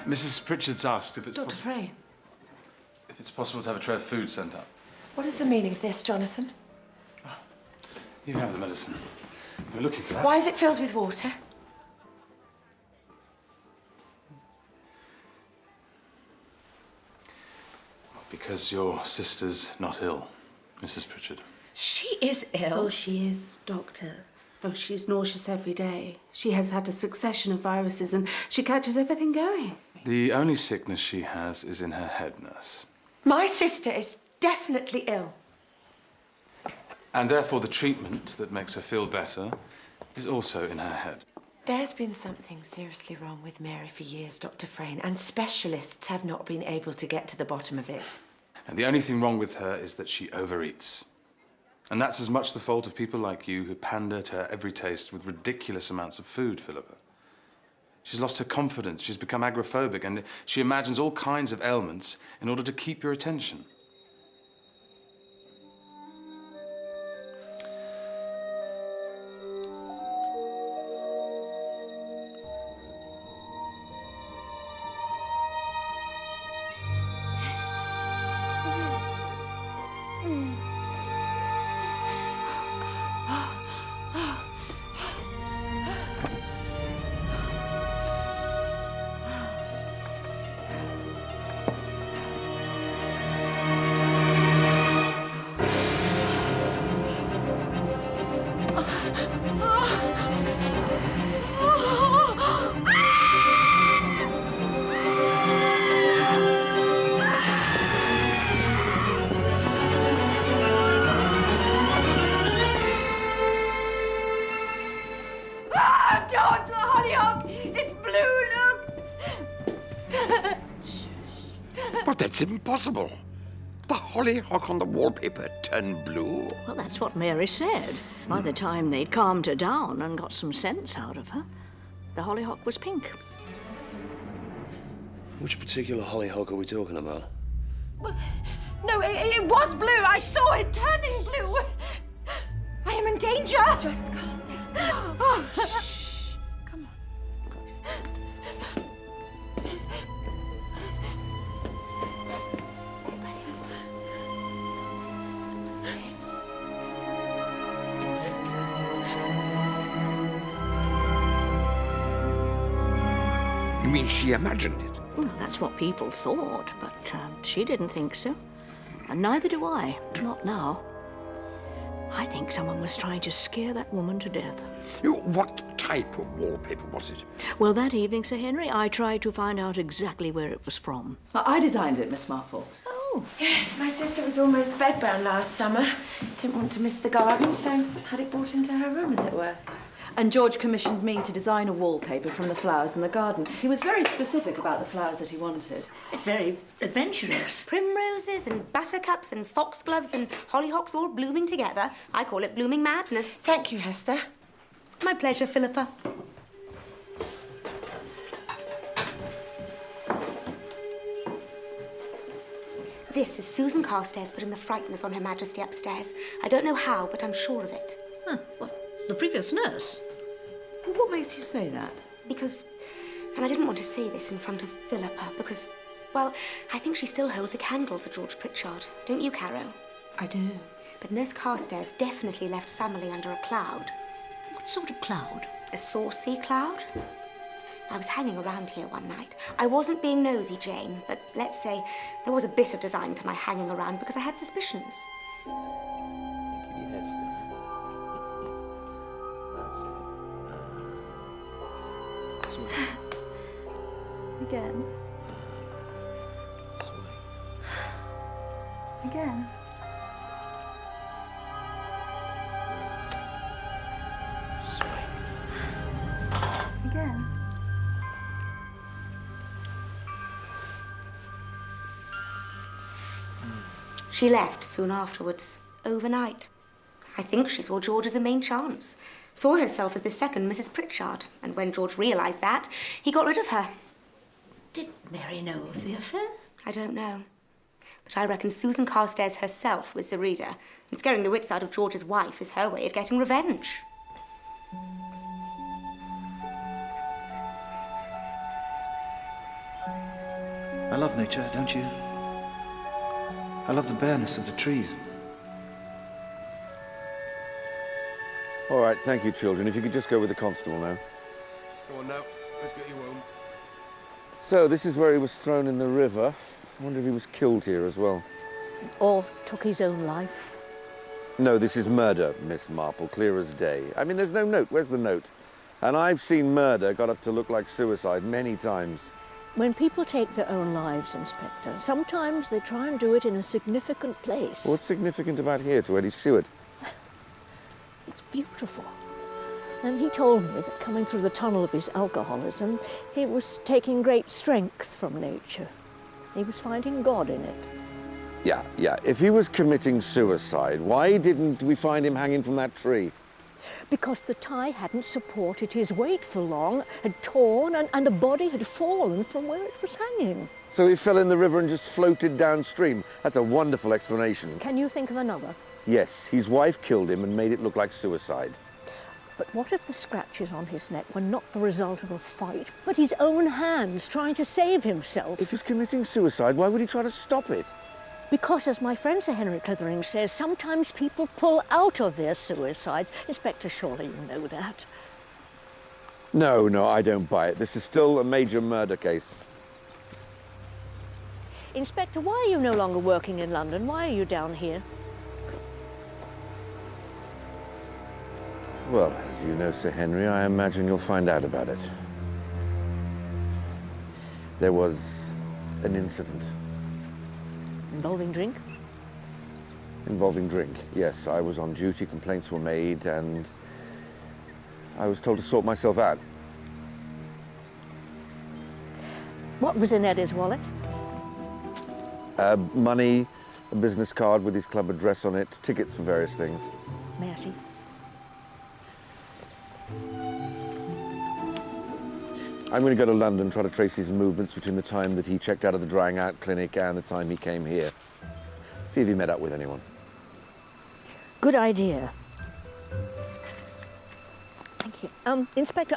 Mrs. Pritchard's asked if it's Dr. Frayn, if it's possible to have a tray of food sent up. what is the meaning of this, Jonathan? You have the medicine. We're looking for that. Why is it filled with water? Because your sister's not ill, Mrs. Pritchard. She is ill. Oh, she is, Doctor. Oh, she's nauseous every day. She has had a succession of viruses and she catches everything going. The only sickness she has is in her head, nurse. My sister is definitely ill. And therefore the treatment that makes her feel better is also in her head. There's been something seriously wrong with Mary for years, Dr. Frayn, and specialists have not been able to get to the bottom of it. And the only thing wrong with her is that she overeats. And that's as much the fault of people like you who pander to her every taste with ridiculous amounts of food, Philippa. She's lost her confidence, she's become agoraphobic, and she imagines all kinds of ailments in order to keep your attention. It's impossible. The hollyhock on the wallpaper turned blue. Well, that's what Mary said. By the time they'd calmed her down and got some sense out of her, the hollyhock was pink. Which particular hollyhock are we talking about? No, it was blue. I saw it turning blue. I am in danger. Just calm down. Oh. Shh. Come on. You mean she imagined it? Well, that's what people thought, but she didn't think so. And neither do I. Not now. I think someone was trying to scare that woman to death. What type of wallpaper was it? Well, that evening, Sir Henry, I tried to find out exactly where it was from. I designed it, Miss Marple. Oh. Yes, my sister was almost bedbound last summer. Didn't want to miss the garden, so had it brought into her room, as it were. And George commissioned me to design a wallpaper from the flowers in the garden. He was very specific about the flowers that he wanted. It's very adventurous. Primroses and buttercups and foxgloves and hollyhocks all blooming together. I call it blooming madness. Thank you, Hester. My pleasure, Philippa. This is Susan Carstairs putting the frighteners on Her Majesty upstairs. I don't know how, but I'm sure of it. Huh, what? The previous nurse? What makes you say that? Because, and I didn't want to say this in front of Philippa, because, well, I think she still holds a candle for George Pritchard. Don't you, Caro? I do. But Nurse Carstairs definitely left Summerlee under a cloud. What sort of cloud? A saucy cloud. I was hanging around here one night. I wasn't being nosy, Jane, but let's say there was a bit of design to my hanging around because I had suspicions. Keep your head still. That's it. Sweet. Again. Sweet. Again. Again. She left soon afterwards, overnight. I think she saw George as a main chance. Saw herself as the second Mrs. Pritchard. And when George realised that, he got rid of her. Did Mary know of the affair? I don't know. But I reckon Susan Carstairs herself was the reader. And scaring the wits out of George's wife is her way of getting revenge. I love nature, don't you? I love the bareness of the trees. All right, thank you, children. If you could just go with the constable now. Go on now. Let's get you home. So, this is where he was thrown in the river. I wonder if he was killed here as well. Or took his own life? No, this is murder, Miss Marple, clear as day. I mean, there's no note. Where's the note? And I've seen murder got up to look like suicide many times. When people take their own lives, Inspector, sometimes they try and do it in a significant place. What's significant about here to Eddie Stewart? It's beautiful. And he told me that coming through the tunnel of his alcoholism, he was taking great strength from nature. He was finding God in it. Yeah. If he was committing suicide, why didn't we find him hanging from that tree? Because the tie hadn't supported his weight for long, had torn, and the body had fallen from where it was hanging. So he fell in the river and just floated downstream. That's a wonderful explanation. Can you think of another? Yes, his wife killed him and made it look like suicide. But what if the scratches on his neck were not the result of a fight, but his own hands trying to save himself? If he's committing suicide, why would he try to stop it? Because, as my friend Sir Henry Clithering says, sometimes people pull out of their suicides. Inspector, surely you know that. No, I don't buy it. This is still a major murder case. Inspector, why are you no longer working in London? Why are you down here? Well, as you know, Sir Henry, I imagine you'll find out about it. There was an incident. Involving drink? Involving drink, yes. I was on duty, complaints were made, and I was told to sort myself out. What was in Eddie's wallet? Money, a business card with his club address on it, tickets for various things. May I see? I'm going to go to London, try to trace his movements between the time that he checked out of the drying out clinic and the time he came here. See if he met up with anyone. Good idea. Thank you. Inspector,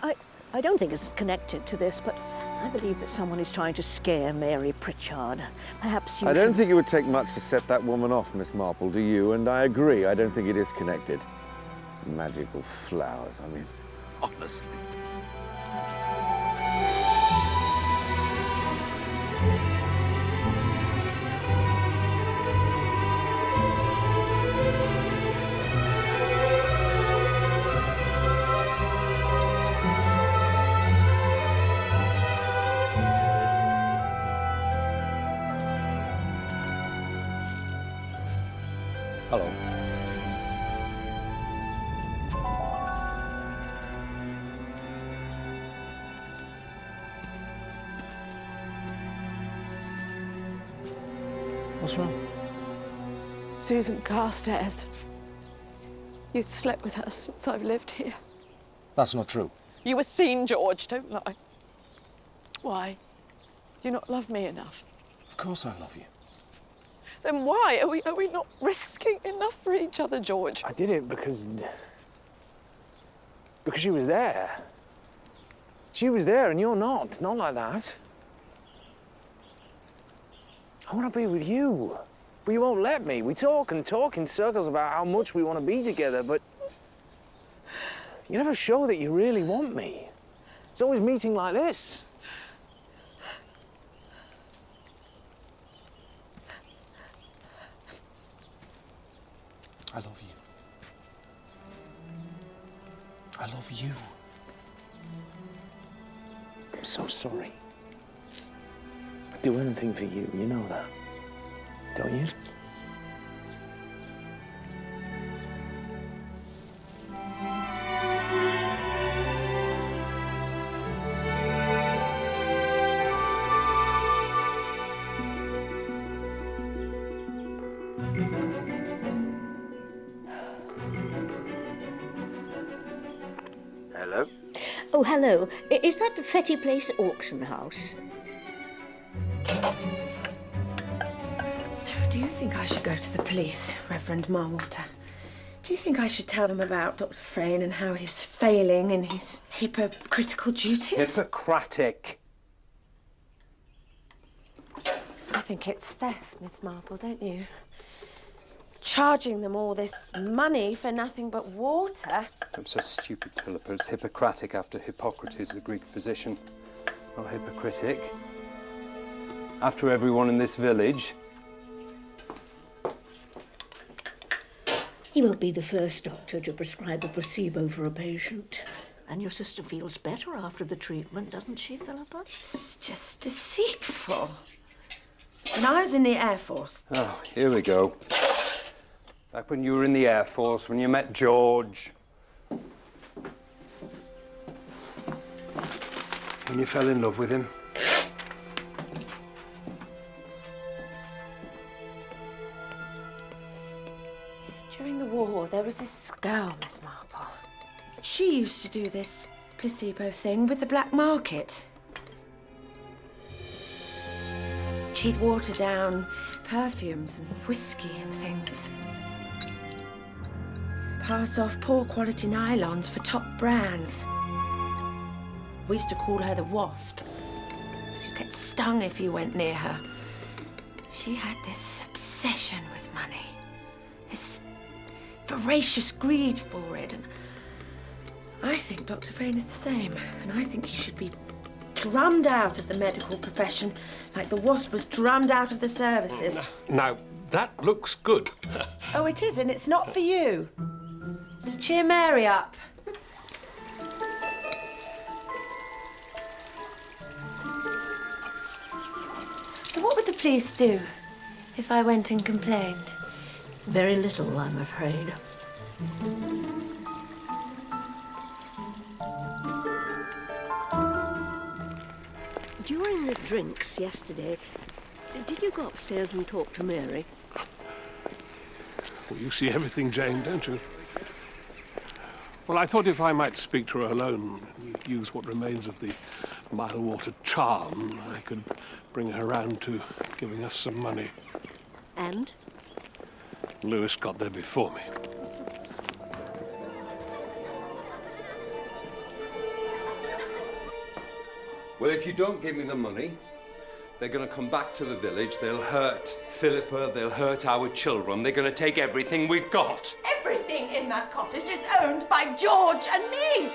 I don't think it's connected to this, but I believe that someone is trying to scare Mary Pritchard. Perhaps you I don't think it would take much to set that woman off, Miss Marple, do you? And I agree, I don't think it is connected. Magical flowers, I mean, honestly. Hello. What's wrong? Susan Carstairs. You've slept with her since I've lived here. That's not true. You were seen, George, don't lie. Why? Do you not love me enough? Of course I love you. Then why are we not risking enough for each other, George? I did it because she was there. She was there and you're not. Not like that. I want to be with you, but you won't let me. We talk and talk in circles about how much we want to be together, but you never show that you really want me. It's always meeting like this. I love you. I love you. I'm so sorry. I'd do anything for you, you know that, don't you? Hello? Oh, hello. Is that Fetty Place auction house? So, do you think I should go to the police, Reverend Marwater? Do you think I should tell them about Dr. Frayne and how he's failing in his hypocritical duties? Hippocratic. I think it's theft, Miss Marple, don't you? Charging them all this money for nothing but water. I'm so stupid, Philippa. It's Hippocratic after Hippocrates, the Greek physician. Not hypocritic. After everyone in this village. He won't be the first doctor to prescribe a placebo for a patient. And your sister feels better after the treatment, doesn't she, Philippa? It's just deceitful. When I was in the Air Force... Oh, here we go. Back when you were in the Air Force, when you met George. When you fell in love with him. During the war, there was this girl, Miss Marple. She used to do this placebo thing with the black market. She'd water down perfumes and whiskey and things. Pass off poor quality nylons for top brands. We used to call her the Wasp. You'd get stung if you went near her. She had this obsession with money. This voracious greed for it. And I think Dr. Frayne is the same. And I think he should be drummed out of the medical profession like the Wasp was drummed out of the services. Now, that looks good. Oh, it is, and it's not for you. So cheer Mary up. So what would the police do if I went and complained? Very little, I'm afraid. During the drinks yesterday, Did you go upstairs and talk to Mary? Well, you see everything, Jane, don't you? Well, I thought if I might speak to her alone, use what remains of the mile-water charm, I could bring her round to giving us some money. And? Lewis got there before me. Well, if you don't give me the money, they're going to come back to the village. They'll hurt Philippa. They'll hurt our children. They're going to take everything we've got. Everything in that cottage is owned by George and me.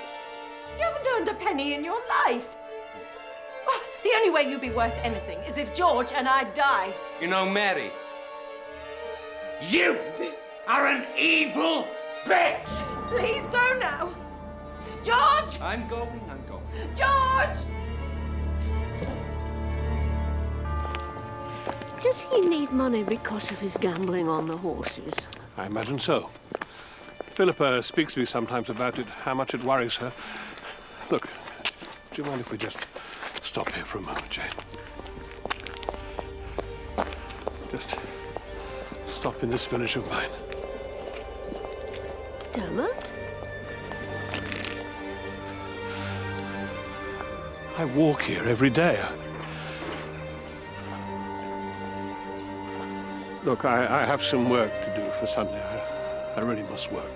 You haven't earned a penny in your life. Well, the only way you'd be worth anything is if George and I die. You know, Mary, You are an evil bitch! Please go now. George! I'm going. George! Does he need money because of his gambling on the horses? I imagine so. Philippa speaks to me sometimes about it, how much it worries her. Look, do you mind if we just stop here for a moment, Jane? Just stop in this village of mine. Dermot? I walk here every day. Look, I have some work to do for Sunday. I really must work.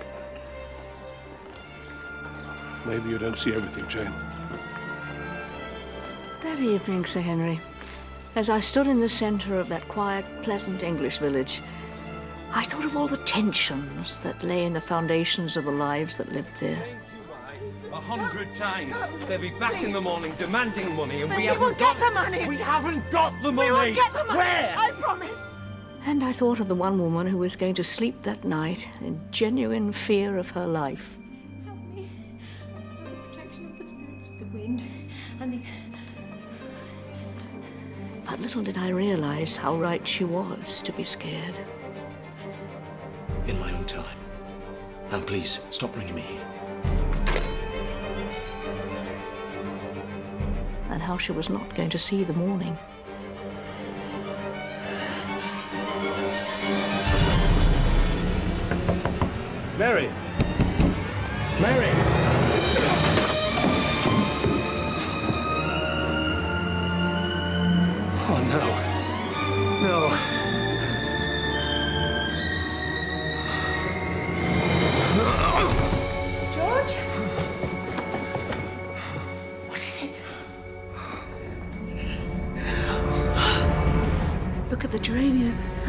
Maybe you don't see everything, Jane. That evening, Sir Henry, as I stood in the centre of that quiet, pleasant English village, I thought of all the tensions that lay in the foundations of the lives that lived there. 100 times. They'll be back in the morning demanding money, and Then we you will haven't got get the money. We haven't got the money. We will get the money. Where? I promise. And I thought of the one woman who was going to sleep that night in genuine fear of her life. Help me. The protection of the spirits of the wind and the... But little did I realize how right she was to be scared. In my own time. Now, please, stop bringing me here. And how she was not going to see the morning. Mary! Mary! Oh, no. No. George? What is it? Look at the geraniums.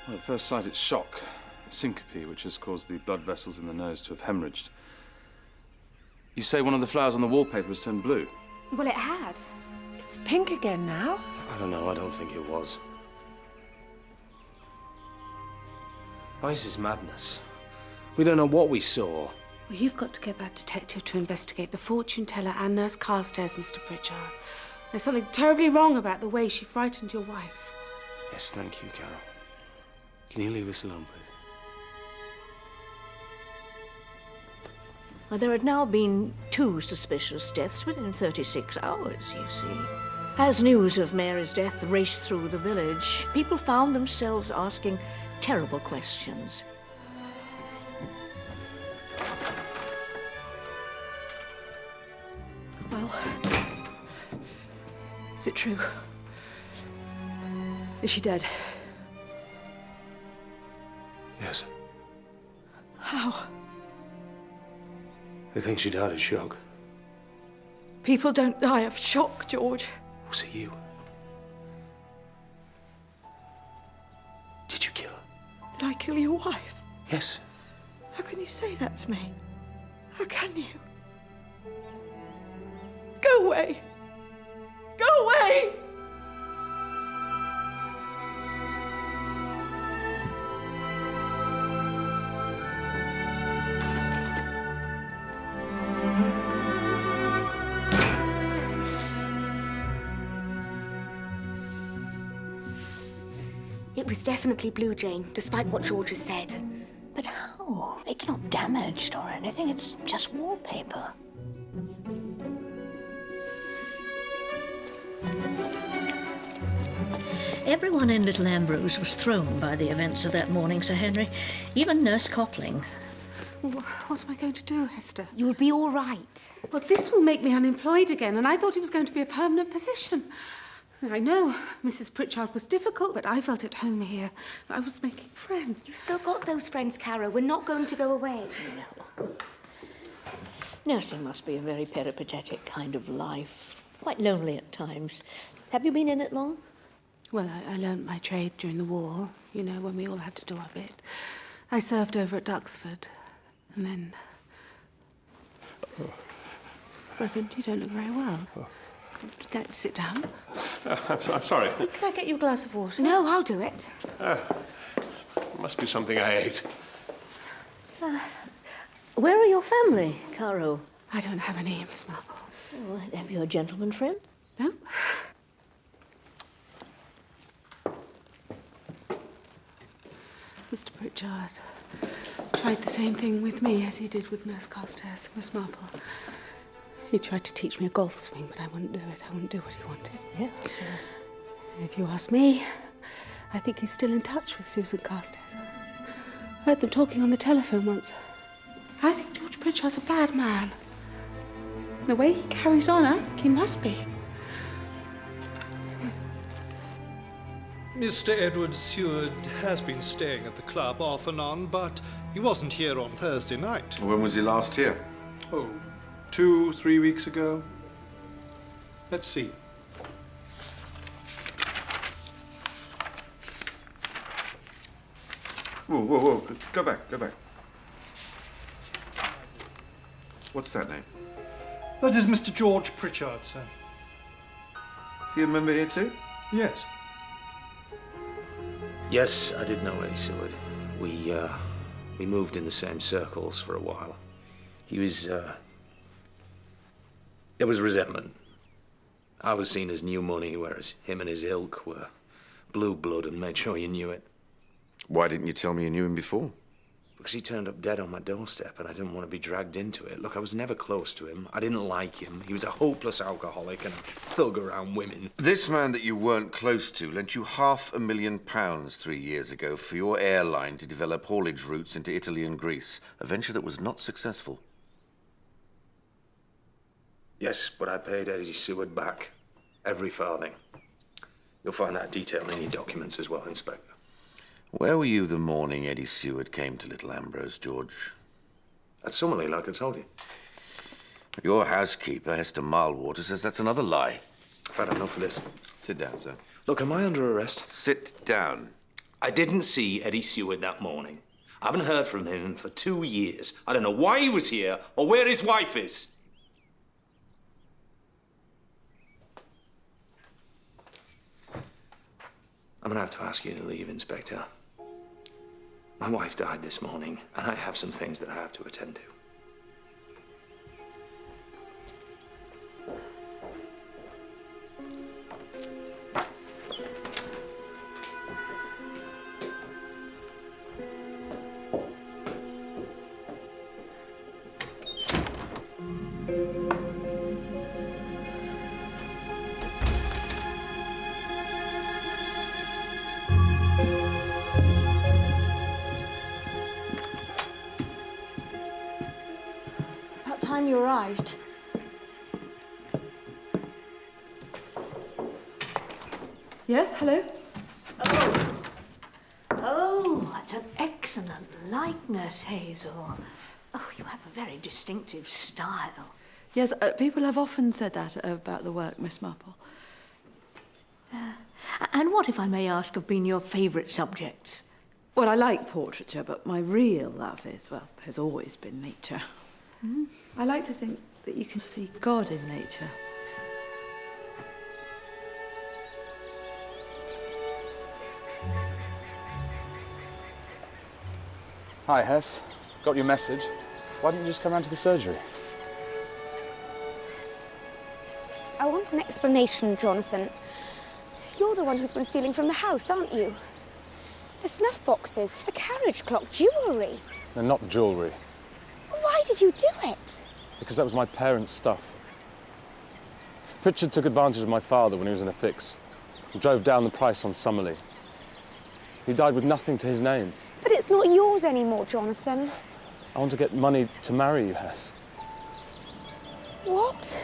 Well, at first sight, it's shock, syncope, which has caused the blood vessels in the nose to have hemorrhaged. You say one of the flowers on the wallpaper was turned blue? Well, it had. It's pink again now. I don't know, I don't think it was. Oh, this is madness. We don't know what we saw. Well, you've got to get that detective to investigate the fortune teller and Nurse Carstairs, Mr. Pritchard. There's something terribly wrong about the way she frightened your wife. Yes, thank you, Carol. Can you leave us alone, please? Well, there had now been 2 suspicious deaths within 36 hours, you see. As news of Mary's death raced through the village, people found themselves asking terrible questions. Well, is it true? Is she dead? Yes. How? They think she died of shock. People don't die of shock, George. Was it you? Did you kill her? Did I kill your wife? Yes. How can you say that to me? How can you? Go away! Go away! It was definitely blue, Jane, despite what George has said. But how? It's not damaged or anything, it's just wallpaper. Everyone in Little Ambrose was thrown by the events of that morning, Sir Henry. Even Nurse Coupling. What am I going to do, Hester? You'll be all right. Well, this will make me unemployed again, and I thought it was going to be a permanent position. I know Mrs. Pritchard was difficult, but I felt at home here. I was making friends. You've still got those friends, Cara. We're not going to go away. No. Nursing must be a very peripatetic kind of life. Quite lonely at times. Have you been in it long? Well, I learnt my trade during the war, you know, when we all had to do our bit. I served over at Duxford, and then... Reverend, you don't look very well. Would you like to sit down? I'm sorry. Can I get you a glass of water? No, I'll do it. Must be something I ate. Where are your family, Caro? I don't have any, Miss Marple. Oh, have you a gentleman friend? No. Mr. Pritchard tried the same thing with me as he did with Nurse Carstairs, Miss Marple. He tried to teach me a golf swing, but I wouldn't do it. I wouldn't do what he wanted. Yeah. If you ask me, I think he's still in touch with Susan Carstairs. I heard them talking on the telephone once. I think George Pritchard's a bad man. The way he carries on, I think he must be. Mr. Edward Seward has been staying at the club off and on, but he wasn't here on Thursday night. When was he last here? Oh, 2-3 weeks ago. Let's see. Whoa, whoa, whoa. Go back, go back. What's that name? That is Mr. George Pritchard, sir. Is he a member here too? Yes. Yes, I did know Eddie Seward. We moved in the same circles for a while. He was, there was resentment. I was seen as new money, whereas him and his ilk were blue blood and made sure you knew it. Why didn't you tell me you knew him before? Because he turned up dead on my doorstep and I didn't want to be dragged into it. Look, I was never close to him. I didn't like him. He was a hopeless alcoholic and a thug around women. This man that you weren't close to lent you £500,000 3 years ago for your airline to develop haulage routes into Italy and Greece, a venture that was not successful. Yes, but I paid Eddie Seward back. Every farthing. You'll find that detail in your documents as well, Inspector. Where were you the morning Eddie Seward came to Little Ambrose, George? At Summerley, like I told you. Your housekeeper, Hester Marlewater, says that's another lie. I've had enough of this. Sit down, sir. Look, am I under arrest? Sit down. I didn't see Eddie Seward that morning. I haven't heard from him for 2 years. I don't know why he was here or where his wife is. I'm gonna have to ask you to leave, Inspector. My wife died this morning, and I have some things that I have to attend to. You arrived. Yes, hello? Oh, that's an excellent likeness, Hazel. Oh, you have a very distinctive style. Yes, people have often said that about the work, Miss Marple. And what, if I may ask, have been your favourite subjects? Well, I like portraiture, but my real love is, well, has always been nature. I like to think that you can see God in nature. Hi, Hess. Got your message. Why didn't you just come round to the surgery? I want an explanation, Jonathan. You're the one who's been stealing from the house, aren't you? The snuff boxes, the carriage clock, jewellery. They're not jewellery. Why did you do it? Because that was my parents' stuff. Pritchard took advantage of my father when he was in a fix. He drove down the price on Summerlee. He died with nothing to his name. But it's not yours anymore, Jonathan. I want to get money to marry you, Hess. What?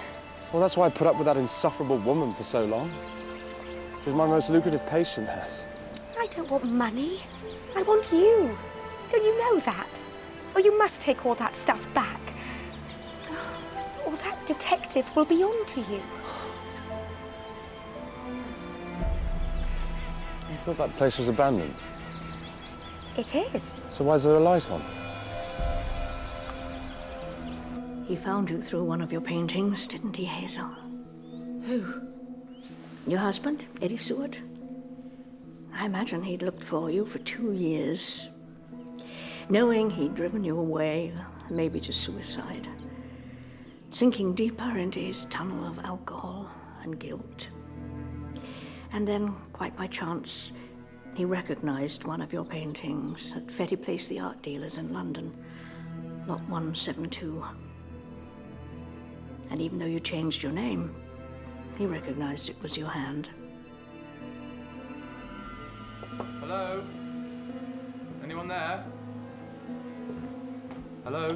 Well, that's why I put up with that insufferable woman for so long. She was my most lucrative patient, Hess. I don't want money. I want you. Don't you know that? Or you must take all that stuff back. Or that detective will be on to you. I thought that place was abandoned. It is. So why is there a light on? He found you through one of your paintings, didn't he, Hazel? Who? Your husband, Eddie Seward. I imagine he'd looked for you for 2 years, knowing he'd driven you away, maybe to suicide, sinking deeper into his tunnel of alcohol and guilt. And then, quite by chance, he recognized one of your paintings at Fetty Place, the art dealers in London, lot 172. And even though you changed your name, he recognized it was your hand. Hello? Anyone there? Hello?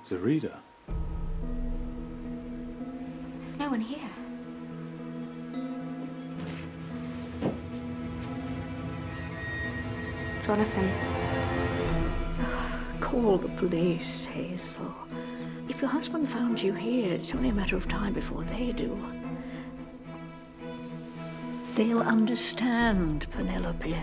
Zarida. There's no one here. Jonathan. Call the police, Hazel. If your husband found you here, it's only a matter of time before they do. They'll understand, Penelope.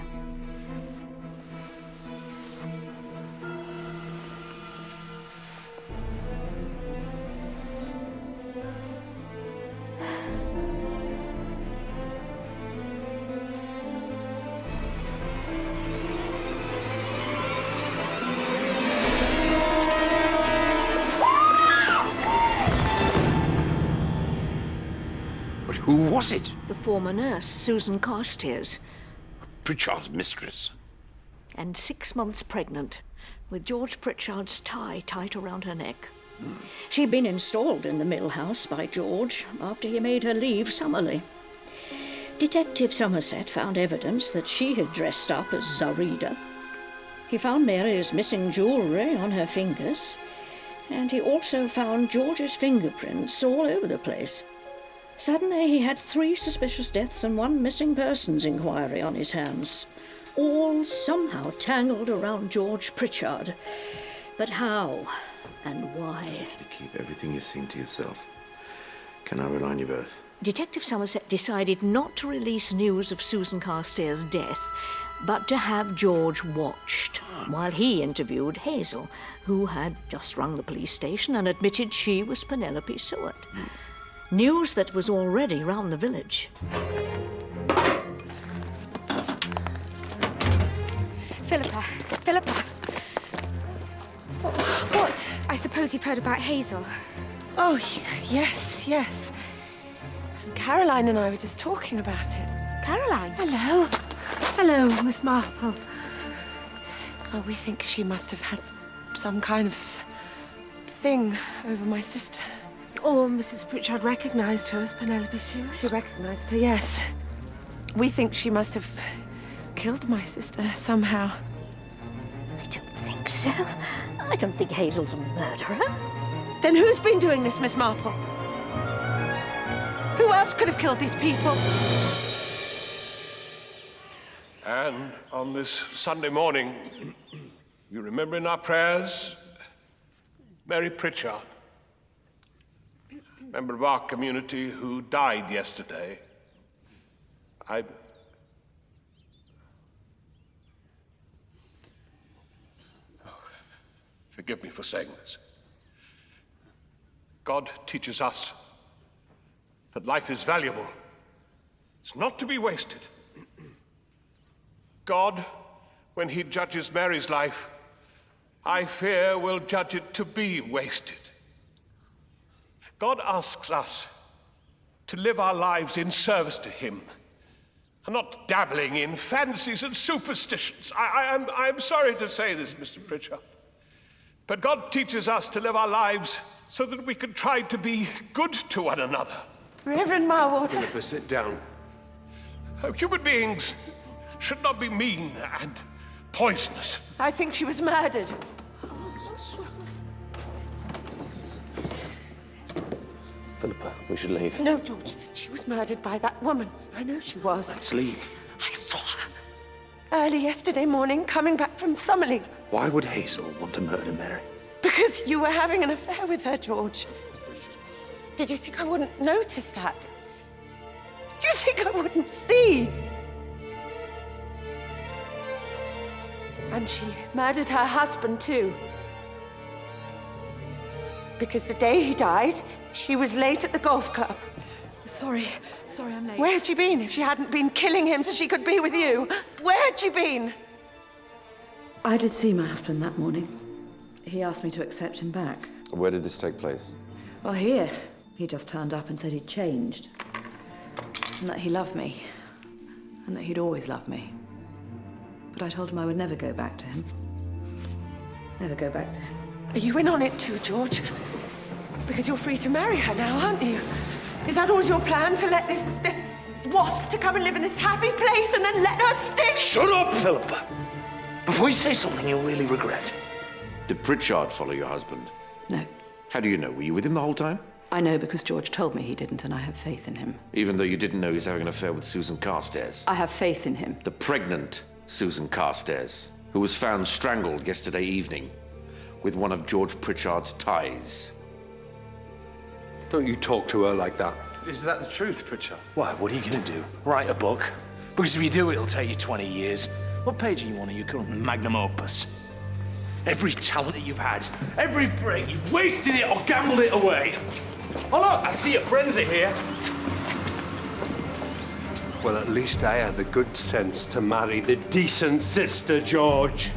Who was it? The former nurse, Susan Carstairs. Pritchard's mistress. And 6 months pregnant, with George Pritchard's tie tight around her neck. She'd been installed in the mill house by George after he made her leave Summerlee. Detective Somerset found evidence that she had dressed up as Zarida. He found Mary's missing jewellery on her fingers, and he also found George's fingerprints all over the place. Suddenly, he had 3 suspicious deaths and 1 missing persons inquiry on his hands, all somehow tangled around George Pritchard. But how and why? I want you to keep everything you've seen to yourself. Can I rely on you both? Detective Somerset decided not to release news of Susan Carstairs' death, but to have George watched while he interviewed Hazel, who had just rung the police station and admitted she was Penelope Seward. News that was already round the village. Philippa. What? I suppose you've heard about Hazel. Oh, yes. Caroline and I were just talking about it. Caroline? Hello. Hello, Miss Marple. Oh, we think she must have had some kind of thing over my sister. Or Mrs. Pritchard recognized her as Penelope Seward. She recognized her, yes. We think she must have killed my sister somehow. I don't think so. I don't think Hazel's a murderer. Then who's been doing this, Miss Marple? Who else could have killed these people? And on this Sunday morning, you remember in our prayers, Mary Pritchard, member of our community who died yesterday. Forgive me for saying this. God teaches us that life is valuable. It's not to be wasted. God when he judges Mary's life, I fear will judge it to be wasted. God asks us to live our lives in service to him, and not dabbling in fancies and superstitions. I'm sorry to say this, Mr. Pritchard, but God teaches us to live our lives so that we can try to be good to one another. Reverend Marwater. Philippa, sit down. Human beings should not be mean and poisonous. I think she was murdered. Philippa, we should leave. No, George. She was murdered by that woman. I know she was. Let's leave. I saw her early yesterday morning coming back from Summerley. Why would Hazel want to murder Mary? Because you were having an affair with her, George. Did you think I wouldn't notice that? Did you think I wouldn't see? And she murdered her husband, too. Because the day he died, she was late at the golf club. Sorry I'm late. Where had she been if she hadn't been killing him so she could be with you? Where had she been? I did see my husband that morning. He asked me to accept him back. Where did this take place? Well, here. He just turned up and said he'd changed. And that he loved me. And that he'd always loved me. But I told him I would never go back to him. Never go back to him. Are you in on it too, George? Because you're free to marry her now, aren't you? Is that always your plan, to let this wasp to come and live in this happy place and then let her stick? Shut up, Philippa! Before you say something you'll really regret. Did Pritchard follow your husband? No. How do you know? Were you with him the whole time? I know because George told me he didn't, and I have faith in him. Even though you didn't know he was having an affair with Susan Carstairs? I have faith in him. The pregnant Susan Carstairs, who was found strangled yesterday evening with one of George Pritchard's ties. Don't you talk to her like that. Is that the truth, Pritchard? Why, what are you going to do? Write a book? Because if you do, it'll take you 20 years. What page are you on in your current magnum opus? Every talent that you've had, every break, you've wasted it or gambled it away. Oh, look, I see your friends are here. Well, at least I had the good sense to marry the decent sister, George.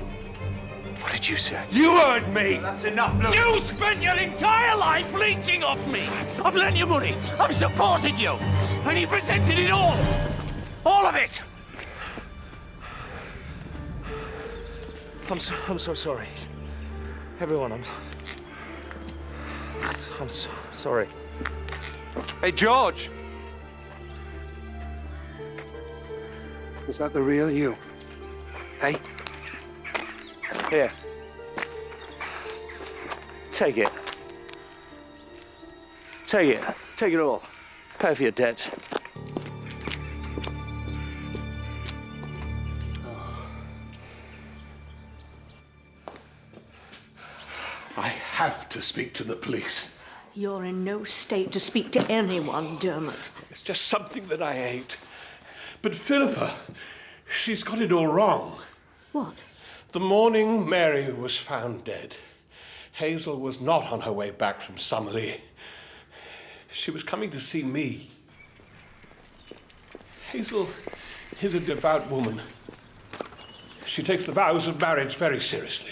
What did you say? You heard me! That's enough, look. You spent your entire life leeching off me. I've lent you money. I've supported you. And you've resented it all. All of it. I'm so sorry. Everyone, I'm so sorry. Hey, George! Is that the real you? Hey? Here. Take it. Take it. Take it all. Pay for your debts. I have to speak to the police. You're in no state to speak to anyone, Dermot. It's just something that I hate. But Philippa, she's got it all wrong. What? The morning Mary was found dead, Hazel was not on her way back from Summerley. She was coming to see me. Hazel is a devout woman. She takes the vows of marriage very seriously.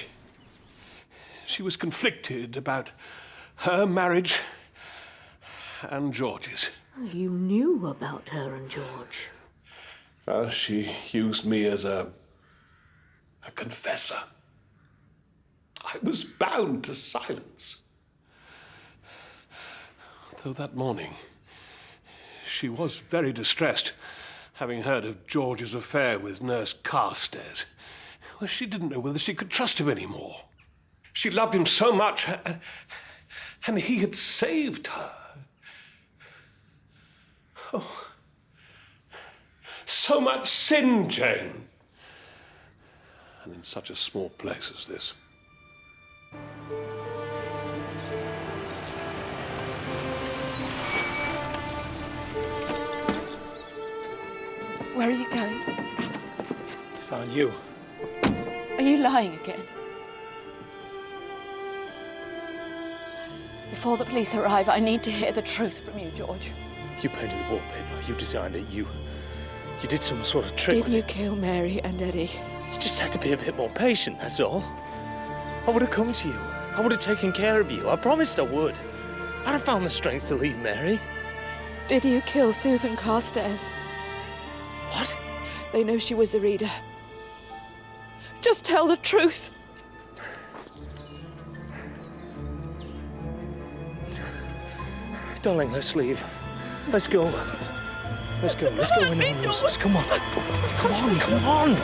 She was conflicted about her marriage and George's. You knew about her and George. Well, she used me as a confessor. I was bound to silence. Though that morning, she was very distressed, having heard of George's affair with Nurse Carstairs. Well, she didn't know whether she could trust him anymore. She loved him so much, and he had saved her. Oh, so much sin, Jane. And in such a small place as this. Where are you going? To find you. Are you lying again? Before the police arrive, I need to hear the truth from you, George. You painted the wallpaper. You designed it. You did some sort of trick. Did you kill Mary and Eddie? You just had to be a bit more patient, that's all. I would have come to you. I would have taken care of you. I promised I would. I'd have found the strength to leave Mary. Did you kill Susan Carstairs? What? They know she was a reader. Just tell the truth. Darling, let's leave. Let's go. Let's go. Let's go in the houses. Come on. Come on, come on.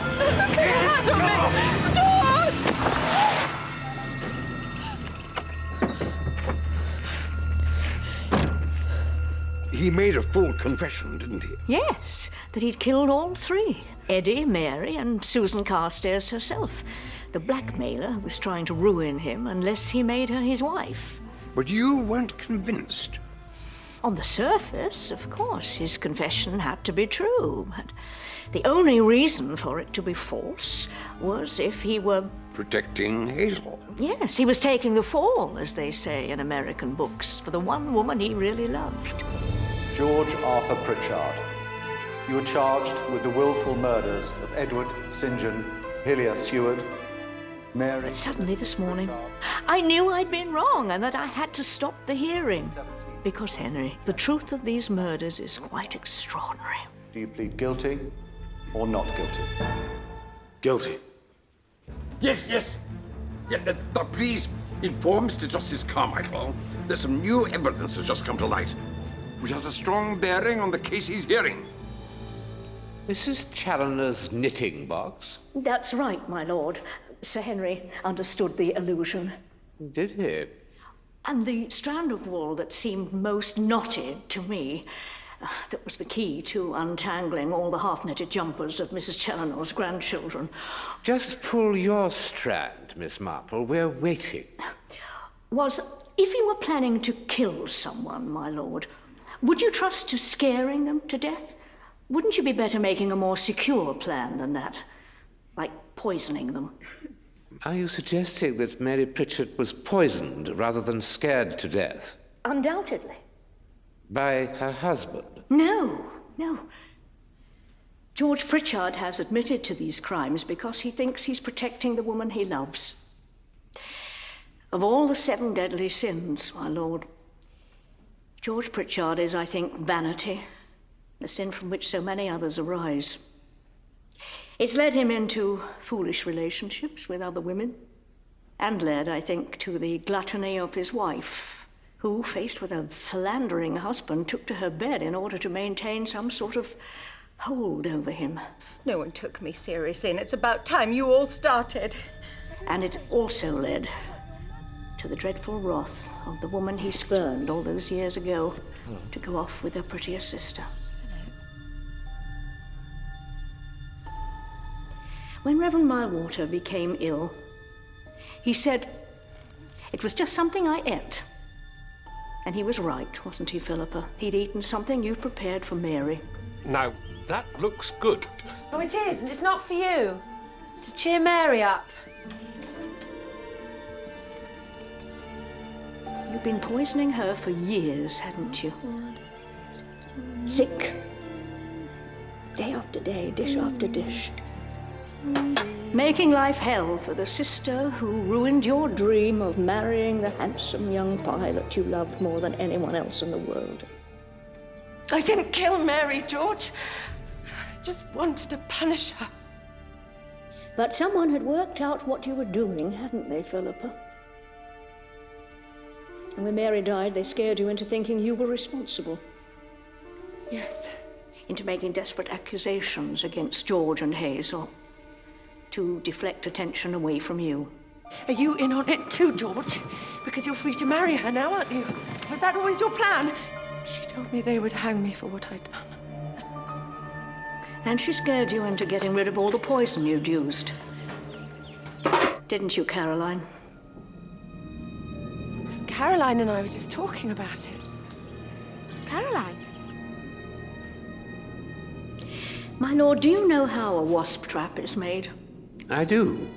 He made a full confession, didn't he? Yes, that he'd killed all three. Eddie, Mary, and Susan Carstairs herself. The blackmailer who was trying to ruin him unless he made her his wife. But you weren't convinced. On the surface, of course, his confession had to be true. But the only reason for it to be false was if he were... protecting Hazel. Yes, he was taking the fall, as they say in American books, for the one woman he really loved. George Arthur Pritchard, you were charged with the willful murders of Edward St. John, Hillier Seward, Mary... But suddenly this morning, I knew I'd been wrong and that I had to stop the hearing. Because, Henry, the truth of these murders is quite extraordinary. Do you plead guilty or not guilty? Guilty. Yes, yes. Yeah, but please inform Mr. Justice Carmichael that some new evidence has just come to light, which has a strong bearing on the case he's hearing. Mrs. Challoner's knitting box? That's right, my lord. Sir Henry understood the allusion. Did he? And the strand of wool that seemed most knotted to me, that was the key to untangling all the half-knitted jumpers of Mrs. Challoner's grandchildren. Just pull your strand, Miss Marple. We're waiting. Was, if you were planning to kill someone, my lord, would you trust to scaring them to death? Wouldn't you be better making a more secure plan than that? Like poisoning them? Are you suggesting that Mary Pritchard was poisoned rather than scared to death? Undoubtedly. By her husband? No, no. George Pritchard has admitted to these crimes because he thinks he's protecting the woman he loves. Of all the 7 deadly sins, my lord, George Pritchard is, I think, vanity, the sin from which so many others arise. It's led him into foolish relationships with other women, and led, I think, to the gluttony of his wife, who, faced with a philandering husband, took to her bed in order to maintain some sort of hold over him. No one took me seriously, and it's about time you all started. And it also led to the dreadful wrath of the woman he spurned all those years ago to go off with her prettier sister. When Reverend Milewater became ill, he said it was just something I ate. And he was right, wasn't he, Philippa? He'd eaten something you'd prepared for Mary. Now, that looks good. Oh, it is, and it's not for you. It's to cheer Mary up. You've been poisoning her for years, hadn't you? Sick. Day after day, dish after dish. Making life hell for the sister who ruined your dream of marrying the handsome young pilot you loved more than anyone else in the world. I didn't kill Mary, George. I just wanted to punish her. But someone had worked out what you were doing, hadn't they, Philippa? And when Mary died, they scared you into thinking you were responsible. Yes. Into making desperate accusations against George and Hazel to deflect attention away from you. Are you in on it too, George? Because you're free to marry her now, aren't you? Was that always your plan? She told me they would hang me for what I'd done. And she scared you into getting rid of all the poison you'd used. Didn't you, Caroline? Caroline and I were just talking about it. Caroline? My lord, do you know how a wasp trap is made? I do.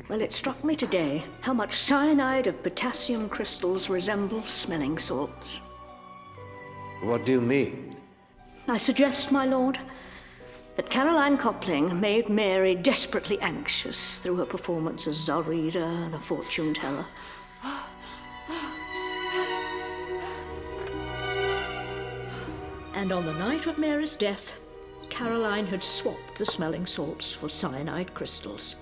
Well, it struck me today how much cyanide of potassium crystals resembles smelling salts. What do you mean? I suggest, my lord, that Caroline Coupling made Mary desperately anxious through her performance as Zoraida, the fortune teller. And on the night of Mary's death, Caroline had swapped the smelling salts for cyanide crystals,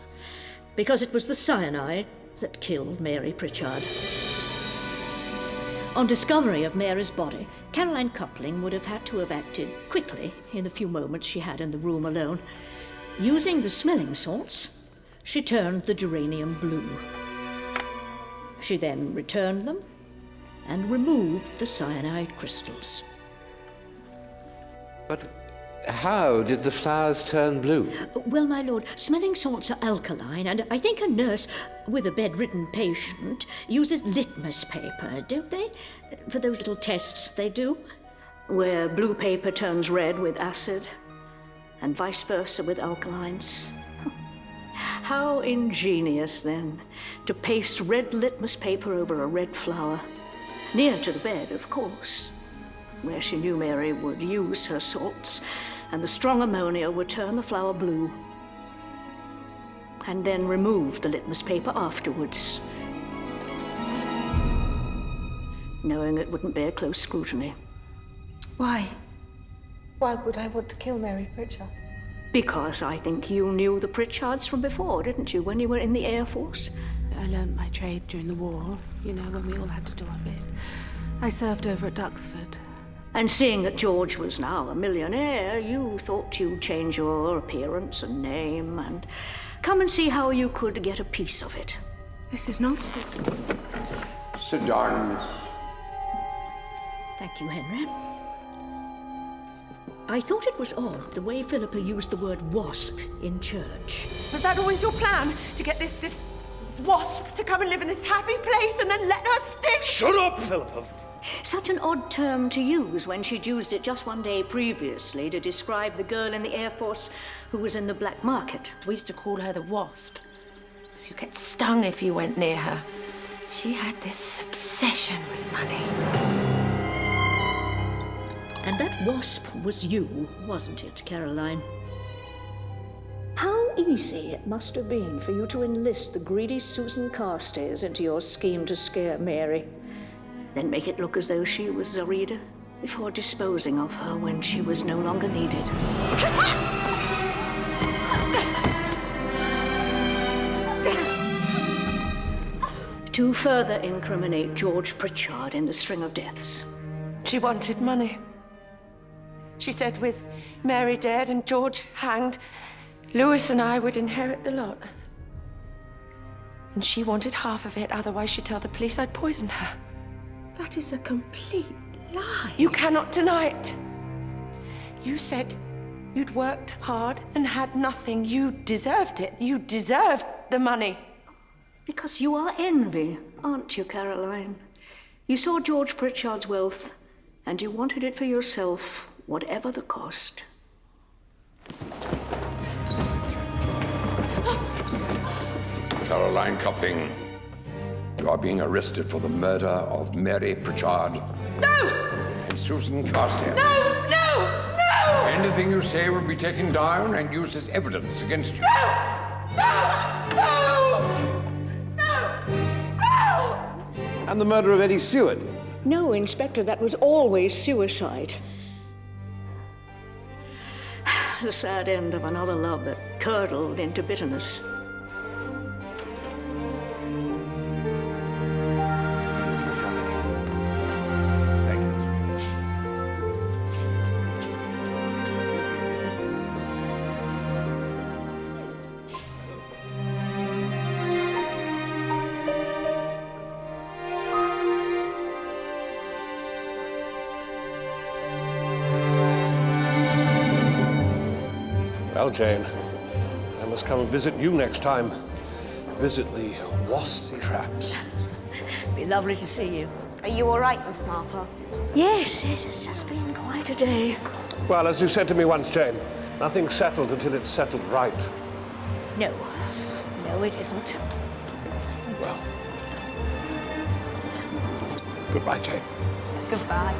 because it was the cyanide that killed Mary Pritchard. On discovery of Mary's body, Caroline Coupling would have had to have acted quickly in the few moments she had in the room alone. Using the smelling salts, she turned the geranium blue. She then returned them and removed the cyanide crystals. But how did the flowers turn blue? Well, my lord, smelling salts are alkaline, and I think a nurse with a bedridden patient uses litmus paper, don't they? For those little tests they do, where blue paper turns red with acid, and vice versa with alkalines. How ingenious, then, to paste red litmus paper over a red flower, near to the bed, of course, where she knew Mary would use her salts, and the strong ammonia would turn the flower blue, and then remove the litmus paper afterwards, knowing it wouldn't bear close scrutiny. Why? Why would I want to kill Mary Pritchard? Because I think you knew the Pritchards from before, didn't you, when you were in the Air Force? I learned my trade during the war, you know, when we all had to do our bit. I served over at Duxford. And seeing that George was now a millionaire, you thought you'd change your appearance and name and come and see how you could get a piece of it. This is nonsense. Sit down, Miss. Thank you, Henry. I thought it was odd the way Philippa used the word wasp in church. Was that always your plan? To get this wasp to come and live in this happy place and then let her sting? Shut up, Philippa! Such an odd term to use when she'd used it just one day previously to describe the girl in the Air Force who was in the black market. We used to call her the wasp, because you get stung if you went near her. She had this obsession with money. And that wasp was you, wasn't it, Caroline? How easy it must have been for you to enlist the greedy Susan Carstairs into your scheme to scare Mary, then make it look as though she was Zoraida before disposing of her when she was no longer needed. To further incriminate George Pritchard in the string of deaths. She wanted money. She said with Mary dead and George hanged, Lewis and I would inherit the lot. And she wanted half of it, otherwise she'd tell the police I'd poisoned her. That is a complete lie. You cannot deny it. You said you'd worked hard and had nothing. You deserved it. You deserved the money. Because you are envy, aren't you, Caroline? You saw George Pritchard's wealth, and you wanted it for yourself, whatever the cost. Caroline Coupling, you are being arrested for the murder of Mary Pritchard. No! And Susan Carstairs. No! No! No! Anything you say will be taken down and used as evidence against you. No! No! No! No! No! And the murder of Eddie Seward. No, Inspector, that was always suicide. The sad end of another love that curdled into bitterness. Well, Jane, I must come and visit you next time. Visit the wasp traps. Be lovely to see you. Are you all right, Miss Marple? Yes, it's just been quite a day. Well, as you said to me once, Jane, nothing's settled until it's settled right. No, it isn't. Well, goodbye, Jane. Goodbye.